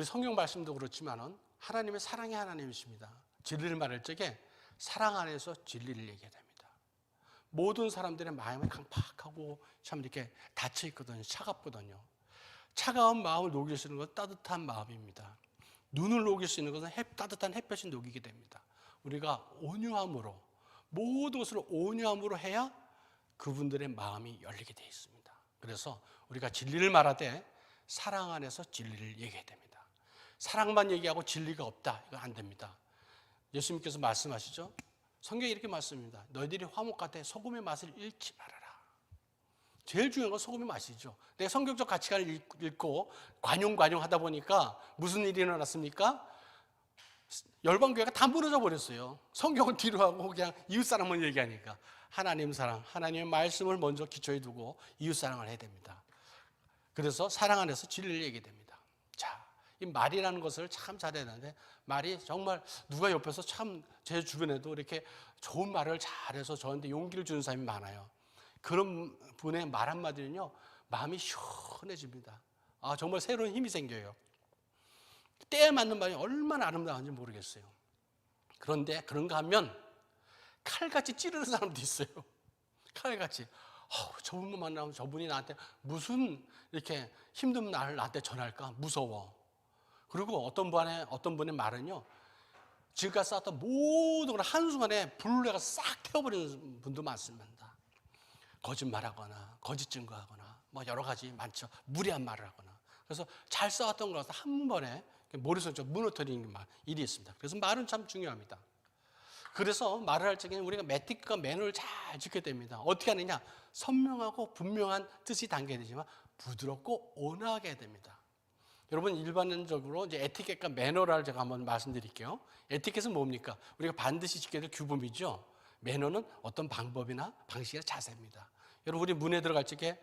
성경 말씀도 그렇지만은 하나님의 사랑의 하나님이십니다. 진리를 말할 적에 사랑 안에서 진리를 얘기해야 됩니다. 모든 사람들의 마음이 강팍하고 참 이렇게 닫혀 있거든요. 차갑거든요. 차가운 마음을 녹일 수 있는 건 따뜻한 마음입니다. 눈을 녹일 수 있는 것은 따뜻한 햇볕이 녹이게 됩니다. 우리가 온유함으로, 모든 것을 온유함으로 해야 그분들의 마음이 열리게 되어 있습니다. 그래서 우리가 진리를 말하되 사랑 안에서 진리를 얘기해야 됩니다. 사랑만 얘기하고 진리가 없다, 이거 안 됩니다. 예수님께서 말씀하시죠. 성경에 이렇게 말씀합니다. 너희들이 화목 같아 소금의 맛을 잃지 말아라. 제일 중요한 건 소금의 맛이죠. 내가 성경적 가치관을 읽고 관용 하다 보니까 무슨 일이 일어났습니까? 열방교회가 다 무너져 버렸어요. 성경을 뒤로 하고 그냥 이웃사랑만 얘기하니까. 하나님 사랑, 하나님의 말씀을 먼저 기초에 두고 이웃사랑을 해야 됩니다. 그래서 사랑 안에서 진리를 얘기해야 됩니다. 자, 이 말이라는 것을 참 잘해야 되는데, 말이 정말 누가 옆에서 참 제 주변에도 이렇게 좋은 말을 잘해서 저한테 용기를 주는 사람이 많아요. 그런 분의 말 한마디는요, 마음이 시원해집니다. 정말 새로운 힘이 생겨요. 때에 맞는 말이 얼마나 아름다운지 모르겠어요. 그런데 그런가 하면 칼같이 찌르는 사람도 있어요. 칼같이. 저분만 만나면 저분이 나한테 무슨 이렇게 힘든 말을 나한테 전할까? 무서워. 그리고 어떤 분의 말은요, 지금까지 쌓았던 모든 걸 한순간에 불을 내가 싹 태워버리는 분도 많습니다. 거짓말하거나 거짓 증거하거나 뭐 여러 가지 많죠. 무리한 말을 하거나. 그래서 잘 쌓았던 것을 한 번에 머릿속에 무너뜨리는 일이 있습니다. 그래서 말은 참 중요합니다. 그래서 말을 할 적에는 우리가 에티크와 매너를 잘 지켜야 됩니다. 어떻게 하느냐? 선명하고 분명한 뜻이 담겨야 되지만 부드럽고 온화하게 해야 됩니다. 여러분, 일반적으로 이제 에티켓과 매너를 제가 한번 말씀드릴게요. 에티켓은 뭡니까? 우리가 반드시 지켜야 될 규범이죠. 매너는 어떤 방법이나 방식이나 자세입니다. 여러분, 우리 문에 들어갈 적에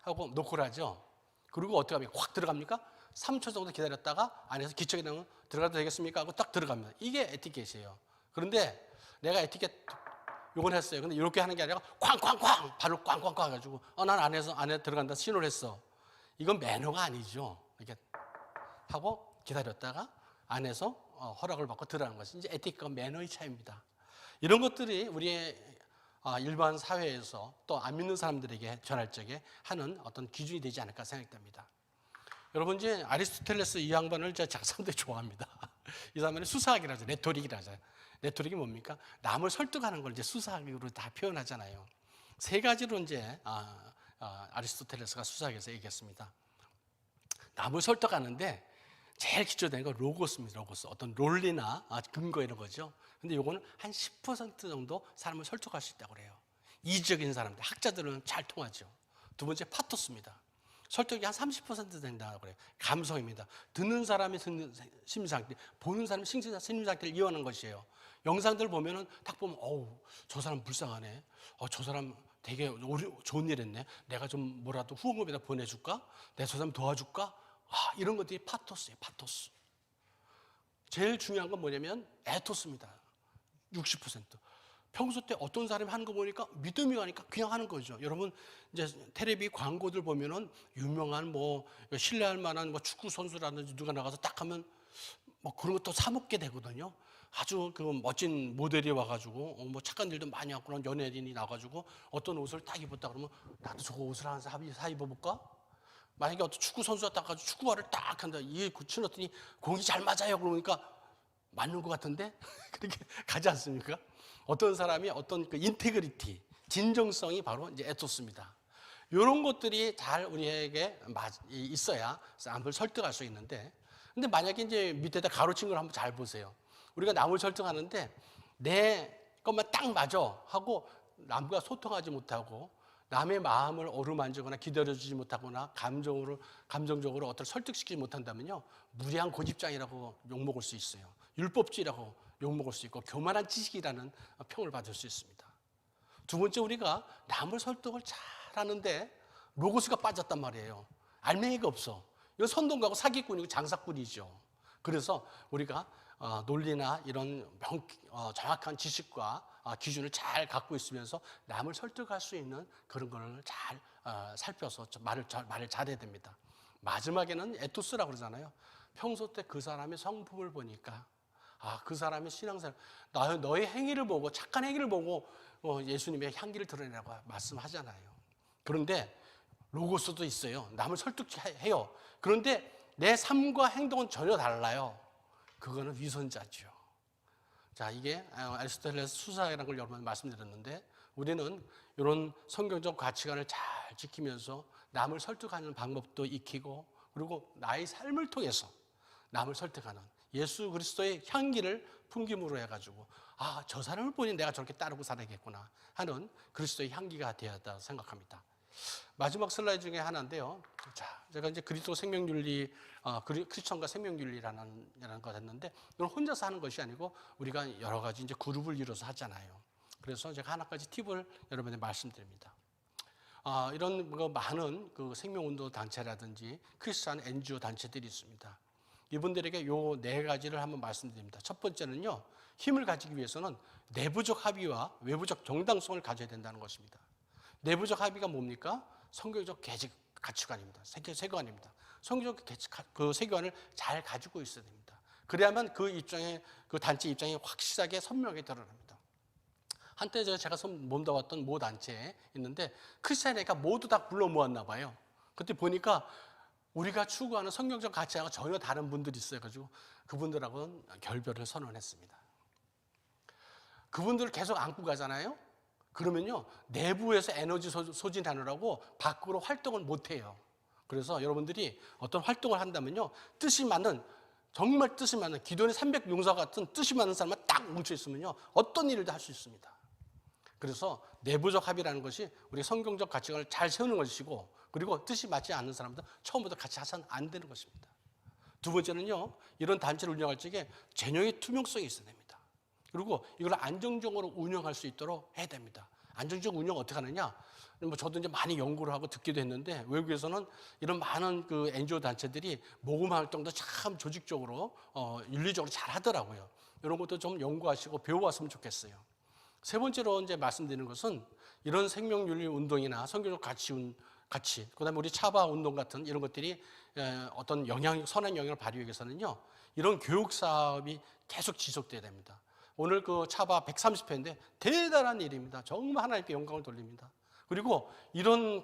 하고 노크를 하죠. 그리고 어떻게 합니까? 확 들어갑니까? 3초 정도 기다렸다가 안에서 기척이 나면 들어가도 되겠습니까? 하고 딱 들어갑니다. 이게 에티켓이에요. 그런데 내가 에티켓 요건 했어요. 근데 이렇게 하는 게 아니라 쾅쾅쾅 발로 꽝꽝꽝 해가지고 난 안에 들어간다 신호를 했어. 이건 매너가 아니죠. 이렇게 하고 기다렸다가 안에서 허락을 받고 들어가는 것이 이제 에티켓과 매너의 차이입니다. 이런 것들이 우리의 일반 사회에서 또 안 믿는 사람들에게 전할 적에 하는 어떤 기준이 되지 않을까 생각됩니다. 여러분, 이제 아리스토텔레스 이 양반을 제가 상당히 좋아합니다. 이 사람은 수사학이라죠. 레토릭이라죠. 레토릭이 뭡니까? 남을 설득하는 걸 이제 수사학으로 다 표현하잖아요. 세 가지로 이제 아리스토텔레스가 수사학에서 얘기했습니다. 남을 설득하는데 제일 기초되는 건 로고스입니다. 로고스. 어떤 논리나 근거 이런 거죠. 근데 요거는 한 10% 정도 사람을 설득할 수 있다고 그래요. 이지적인 사람들, 학자들은 잘 통하죠. 두 번째 파토스입니다. 설득이 한 30% 된다고 그래요. 감성입니다. 듣는 사람의 심리상태, 보는 사람의 심리상태를 이해하는 것이에요. 영상들 보면은 딱 보면 저 사람 불쌍하네. 저 사람 되게 좋은 일 했네. 내가 좀 뭐라도 후원금에다 보내줄까? 내가 저 사람 도와줄까? 이런 것들이 파토스예요. 파토스. 제일 중요한 건 뭐냐면 에토스입니다. 60%. 평소 때 어떤 사람이 하는 거 보니까 믿음이 가니까 그냥 하는 거죠. 여러분, 이제 텔레비 광고들 보면은 유명한 신뢰할 만한 축구 선수라든지 누가 나가서 딱 하면 그런 것도 사 먹게 되거든요. 아주 그 멋진 모델이 와가지고 착한 일도 많이 하고 그런 연예인이 나와가지고 어떤 옷을 딱 입었다 그러면 나도 저거 옷을 하나 사 입어볼까? 만약에 어떤 축구 선수가 딱 가지고 축구화를 딱 한다. 이게 붙여놨더니 공이 잘 맞아요. 그러니까 맞는 것 같은데? 그렇게 가지 않습니까? 어떤 사람이 어떤 그 인테그리티, 진정성이 바로 이제 에토스입니다. 이런 것들이 잘 우리에게 있어야 남을 설득할 수 있는데, 근데 만약에 이제 밑에다 가로친 걸 한번 잘 보세요. 우리가 남을 설득하는데 내 것만 딱 맞아 하고 남과 소통하지 못하고 남의 마음을 어루만지거나 기다려주지 못하거나 감정적으로 어떤 설득시키지 못한다면요, 무례한 고집장이라고 욕먹을 수 있어요. 율법주의라고 욕먹을 수 있고 교만한 지식이라는 평을 받을 수 있습니다. 두 번째, 우리가 남을 설득을 잘하는데 로고스가 빠졌단 말이에요. 알맹이가 없어. 이건 선동가고 사기꾼이고 장사꾼이죠. 그래서 우리가 논리나 이런 정확한 지식과 기준을 잘 갖고 있으면서 남을 설득할 수 있는 그런 거를 잘 살펴서 말을 잘해야 됩니다. 마지막에는 에토스라고 그러잖아요. 평소 때 그 사람의 성품을 보니까 그 사람의 신앙생활, 너의 행위를 보고 착한 행위를 보고 예수님의 향기를 드러내라고 말씀하잖아요. 그런데 로고스도 있어요. 남을 설득해요. 그런데 내 삶과 행동은 전혀 달라요. 그거는 위선자죠. 자, 이게 아리스토텔레스 수사라는 걸 여러 번 말씀드렸는데, 우리는 이런 성경적 가치관을 잘 지키면서 남을 설득하는 방법도 익히고, 그리고 나의 삶을 통해서 남을 설득하는 예수 그리스도의 향기를 풍김으로 해가지고 저 사람을 보니 내가 저렇게 따르고 살아야겠구나 하는 그리스도의 향기가 되었다 생각합니다. 마지막 슬라이드 중에 하나인데요. 자, 제가 이제 그리스도 생명윤리, 크리스천과 생명윤리라는 걸 했는데, 이건 혼자서 하는 것이 아니고 우리가 여러 가지 이제 그룹을 이뤄서 하잖아요. 그래서 제가 하나까지 팁을 여러분에게 말씀드립니다. 이런 많은 그 생명운동 단체라든지 크리스천 NGO 단체들이 있습니다. 이분들에게 요 4가지를 한번 말씀드립니다. 첫 번째는요, 힘을 가지기 위해서는 내부적 합의와 외부적 정당성을 가져야 된다는 것입니다. 내부적 합의가 뭡니까? 성경적 가치관입니다. 세계관입니다. 성경적 그 세계관을 잘 가지고 있어야 됩니다. 그래야만 그 단체 입장이 확실하게 선명하게 드러납니다. 한때 제가 몸담았던 모 단체에 있는데 크리스찬이니까 모두 다 불러 모았나 봐요. 그때 보니까 우리가 추구하는 성경적 가치와 전혀 다른 분들이 있어가지고 그분들하고는 결별을 선언했습니다. 그분들을 계속 안고 가잖아요. 그러면요, 내부에서 에너지 소진하느라고 밖으로 활동을 못해요. 그래서 여러분들이 어떤 활동을 한다면요, 정말 뜻이 맞는 기도의 300용사 같은 뜻이 맞는 사람만 딱 뭉쳐 있으면요, 어떤 일도 할 수 있습니다. 그래서 내부적 합의라는 것이 우리 성경적 가치관을 잘 세우는 것이고, 그리고 뜻이 맞지 않는 사람들 처음부터 같이 하서는 안 되는 것입니다. 두 번째는요, 이런 단체를 운영할 적에 재정의 투명성이 있어야 됩니다. 그리고 이걸 안정적으로 운영할 수 있도록 해야 됩니다. 안정적 운영 어떻게 하느냐? 저도 이제 많이 연구를 하고 듣기도 했는데, 외국에서는 이런 많은 그 NGO 단체들이 모금 활동도 참 조직적으로, 윤리적으로 잘 하더라고요. 이런 것도 좀 연구하시고 배워왔으면 좋겠어요. 세 번째로 이제 말씀드리는 것은 이런 생명윤리 운동이나 성경적 가치, 그 다음에 우리 차바 운동 같은 이런 것들이 어떤 선한 영향을 발휘하기 위해서는요, 이런 교육 사업이 계속 지속돼야 됩니다. 오늘 그 차바 130회인데 대단한 일입니다. 정말 하나님께 영광을 돌립니다. 그리고 이런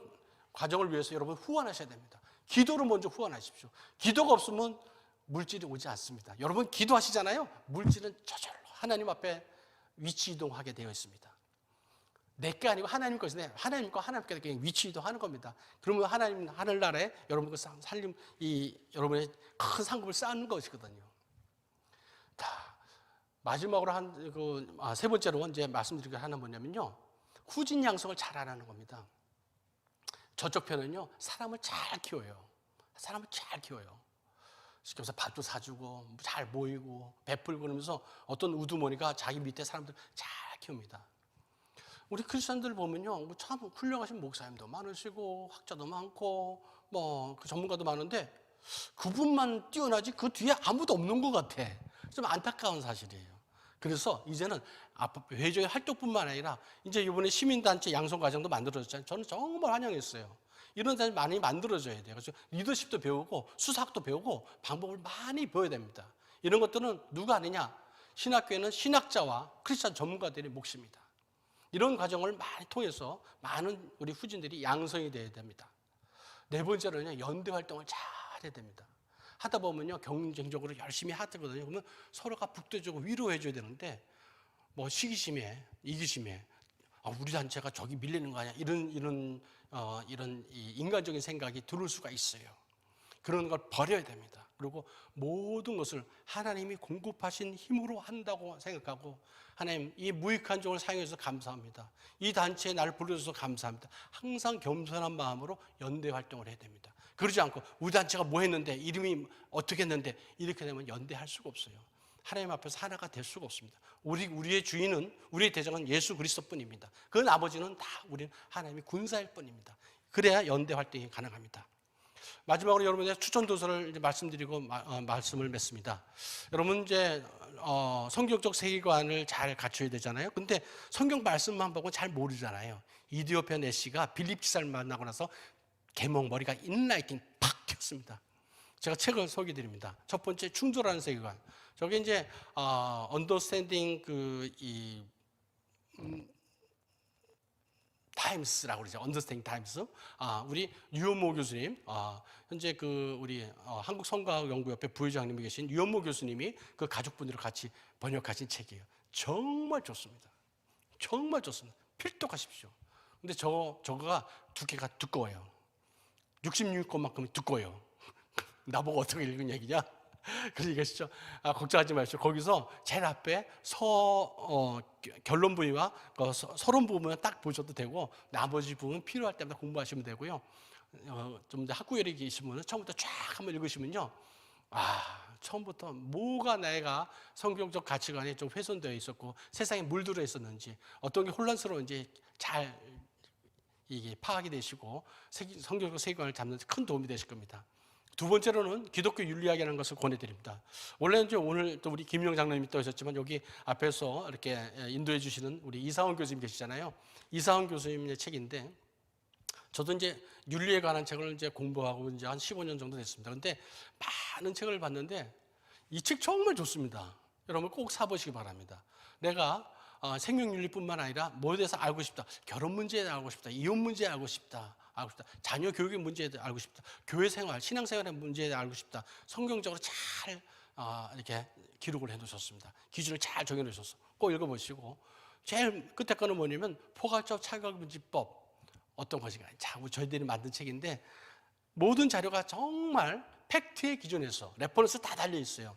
과정을 위해서 여러분 후원하셔야 됩니다. 기도를 먼저 후원하십시오. 기도가 없으면 물질이 오지 않습니다. 여러분 기도하시잖아요. 물질은 저절로 하나님 앞에 위치 이동하게 되어 있습니다. 내게 아니고 하나님 것인데 하나님과 하나님께 위치 이동하는 겁니다. 그러면 하나님 하늘나라에 여러분 그 살림, 여러분의 큰 상급을 쌓는 것이거든요. 마지막으로 세 번째로 이제 말씀드리기 하나 뭐냐면요, 후진 양성을 잘 안 하는 겁니다. 저쪽 편은요, 사람을 잘 키워요. 그래서 밥도 사주고 잘 모이고 베풀고 그러면서 어떤 우두머니가 자기 밑에 사람들 잘 키웁니다. 우리 크리스천들 보면요, 참 훌륭하신 목사님도 많으시고 학자도 많고 그 전문가도 많은데 그분만 뛰어나지 그 뒤에 아무도 없는 것 같아. 좀 안타까운 사실이에요. 그래서 이제는 회적의 활동뿐만 아니라 이제 이번에 시민단체 양성과정도 만들어졌잖아요. 저는 정말 환영했어요. 이런 단체 많이 만들어져야 돼요. 그래서 리더십도 배우고 수사학도 배우고 방법을 많이 배워야 됩니다. 이런 것들은 누가 하느냐? 신학교에는 신학자와 크리스천 전문가들의 몫입니다. 이런 과정을 많이 통해서 많은 우리 후진들이 양성이 돼야 됩니다. 네 번째로는 연대 활동을 잘 해야 됩니다. 하다 보면요, 경쟁적으로 열심히 하거든요. 그러면 서로가 북돋주고 위로해줘야 되는데, 시기심에, 이기심에, 우리 단체가 저기 밀리는 거 아니야? 이런 인간적인 생각이 들을 수가 있어요. 그런 걸 버려야 됩니다. 그리고 모든 것을 하나님이 공급하신 힘으로 한다고 생각하고, 하나님 이 무익한 종을 사용해서 감사합니다. 이 단체에 나를 불러줘서 감사합니다. 항상 겸손한 마음으로 연대 활동을 해야 됩니다. 그러지 않고 우리 단체가 뭐 했는데, 이름이 어떻게 했는데, 이렇게 되면 연대할 수가 없어요. 하나님 앞에서 하나가 될 수가 없습니다. 우리의 주인은, 우리의 대장은 예수 그리스도뿐입니다. 그 나머지는 다 우리는 하나님의 군사일 뿐입니다. 그래야 연대 활동이 가능합니다. 마지막으로 여러분의 추천 도서를 이제 말씀드리고 말씀을 맺습니다. 여러분 이제 성경적 세계관을 잘 갖춰야 되잖아요. 근데 성경 말씀만 보고 잘 모르잖아요. 이디오피아 내시가 빌립 기사를 만나고 나서 개몽머리가 인라이팅 팍 튀었습니다. 제가 책을 소개드립니다. 첫 번째 충돌하는 세계관. 저게 이제 언더스탠딩 타임스라고 그러죠. 언더스탠딩 타임스. 우리 유현모 교수님, 현재 우리 한국 성과학연구협회 부회장님이 계신 유현모 교수님이 그 가족분들과 같이 번역하신 책이에요. 정말 좋습니다. 정말 좋습니다. 필독하십시오. 근데 저거가 두께가 두꺼워요. 66권만큼 두꺼워요. 나보고 어떻게 읽은 얘기냐? 그런 얘기하시죠. 걱정하지 마십시오. 거기서 제일 앞에 결론 부위와 서론 부분만 딱 보셔도 되고 나머지 부분 필요할 때마다 공부하시면 되고요. 좀 학구열이 계시면 처음부터 쫙 한번 읽으시면요. 처음부터 뭐가 내가 성경적 가치관이 좀 훼손되어 있었고 세상에 물들어 있었는지 어떤 게 혼란스러운지 잘 이게 파악이 되시고 성경적 세계관을 잡는 데 큰 도움이 되실 겁니다. 두 번째로는 기독교 윤리학이라는 것을 권해드립니다. 원래는 이제 오늘 또 우리 김영 장로님이 또 오셨지만 여기 앞에서 이렇게 인도해 주시는 우리 이상원 교수님 계시잖아요. 이상원 교수님의 책인데 저도 이제 윤리에 관한 책을 이제 공부하고 이제 한 15년 정도 됐습니다. 그런데 많은 책을 봤는데 이 책 정말 좋습니다. 여러분 꼭 사보시기 바랍니다. 내가 생명윤리뿐만 아니라 뭐에 대해서 알고 싶다. 결혼 문제에 알고 싶다. 이혼 문제에 알고 싶다. 자녀 교육의 문제에 대해 알고 싶다. 교회 생활, 신앙 생활의 문제에 대해 알고 싶다. 성경적으로 잘 이렇게 기록을 해놓으셨습니다. 기준을 잘 정해놓으셨어. 꼭 읽어보시고 제일 끝에 거는 뭐냐면 포괄적 차별금지법 어떤 것인가. 저희들이 만든 책인데 모든 자료가 정말 팩트의 기준에서 레퍼런스 다 달려 있어요.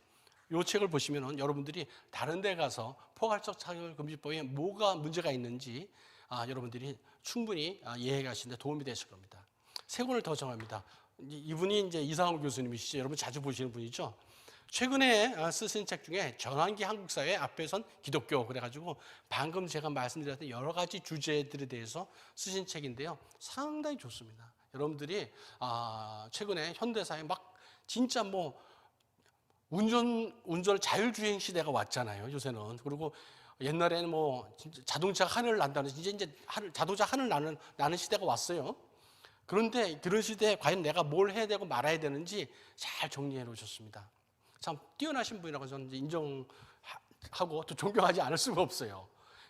이 책을 보시면 여러분들이 다른 데 가서 포괄적 차별금지법에 뭐가 문제가 있는지 여러분들이 충분히 이해해 가시는데 도움이 되실 겁니다. 세 권을 더 정합니다. 이분이 이제 이상훈 교수님이시죠. 여러분 자주 보시는 분이죠. 최근에 쓰신 책 중에 전환기 한국사회 앞에선 기독교 그래가지고 방금 제가 말씀드렸던 여러 가지 주제들에 대해서 쓰신 책인데요. 상당히 좋습니다. 여러분들이 최근에 현대사에 막 진짜 뭐 운전 자율주행 시대가 왔잖아요. 요새는. 그리고 옛날에는 뭐 자동차가 하늘을 난다는 이제 자동차 하늘 나는 시대가 왔어요. 그런데 그런 시대에 과연 내가 뭘 해야 되고 말아야 되는지 잘 정리해 놓으셨습니다. 참 뛰어나신 분이라고 저는 인정하고 또 존경하지 않을 수가 없어요.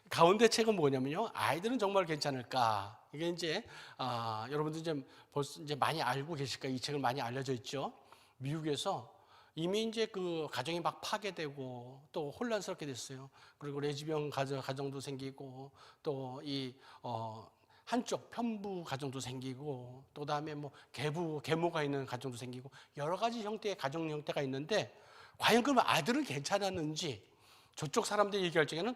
가운데 책은 뭐냐면요. 아이들은 정말 괜찮을까? 이게 이제 여러분들 벌써 이제 많이 알고 계실까? 이 책을 많이 알려져 있죠. 미국에서 이미 이제 그 가정이 막 파괴되고 또 혼란스럽게 됐어요. 그리고 레즈비언 가정도 생기고 또 이 한쪽 편부 가정도 생기고 또 다음에 뭐 계모가 있는 가정도 생기고 여러 가지 형태의 가정 형태가 있는데 과연 그럼 아들은 괜찮았는지 저쪽 사람들이 얘기할 적에는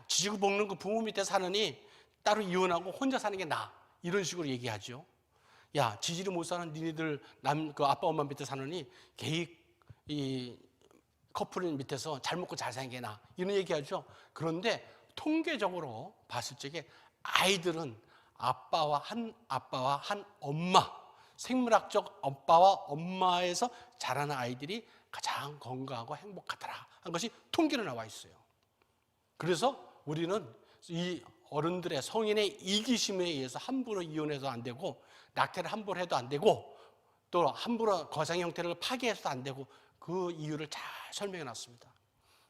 지지고 볶는 그 부모 밑에 사느니 따로 이혼하고 혼자 사는 게 나아 이런 식으로 얘기하죠. 지지를 못 사는 니네들 그 아빠 엄마 밑에 사느니 이 커플 밑에서 잘 먹고 잘 사는 게 나아 이런 얘기하죠. 그런데 통계적으로 봤을 적에 아이들은 아빠와 한 엄마, 생물학적 아빠와 엄마에서 자라는 아이들이 가장 건강하고 행복하더라 한 것이 통계로 나와 있어요. 그래서 우리는 이 어른들의 성인의 이기심에 의해서 함부로 이혼해도 안 되고 낙태를 함부로 해도 안 되고 또 함부로 거상 형태를 파괴해서도 안 되고 그 이유를 잘 설명해 놨습니다.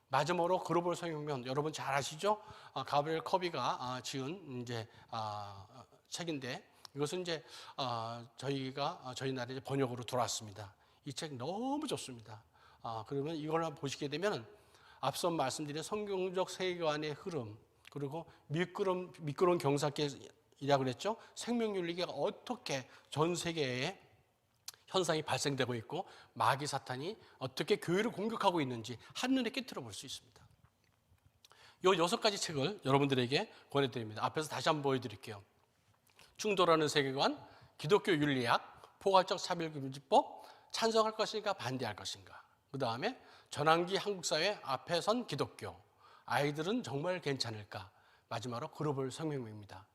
마지막으로 글로벌 성혁명 여러분 잘 아시죠? 가브리엘 커비가 지은 이제 책인데 이것은 이제 저희 나라에 번역으로 들어왔습니다. 이 책 너무 좋습니다. 그러면 이걸 보시게 되면 앞서 말씀드린 성경적 세계관의 흐름 그리고 미끄러운 경사길이라고 그랬죠. 생명윤리가 어떻게 전 세계에 현상이 발생되고 있고 마귀 사탄이 어떻게 교회를 공격하고 있는지 한눈에 깨트려 볼 수 있습니다. 이 6가지 책을 여러분들에게 권해드립니다. 앞에서 다시 한번 보여드릴게요. 충돌하는 세계관, 기독교 윤리학, 포괄적 차별금지법, 찬성할 것인가 반대할 것인가. 그 다음에 전환기 한국사회 앞에 선 기독교, 아이들은 정말 괜찮을까. 마지막으로 글로벌 성명입니다.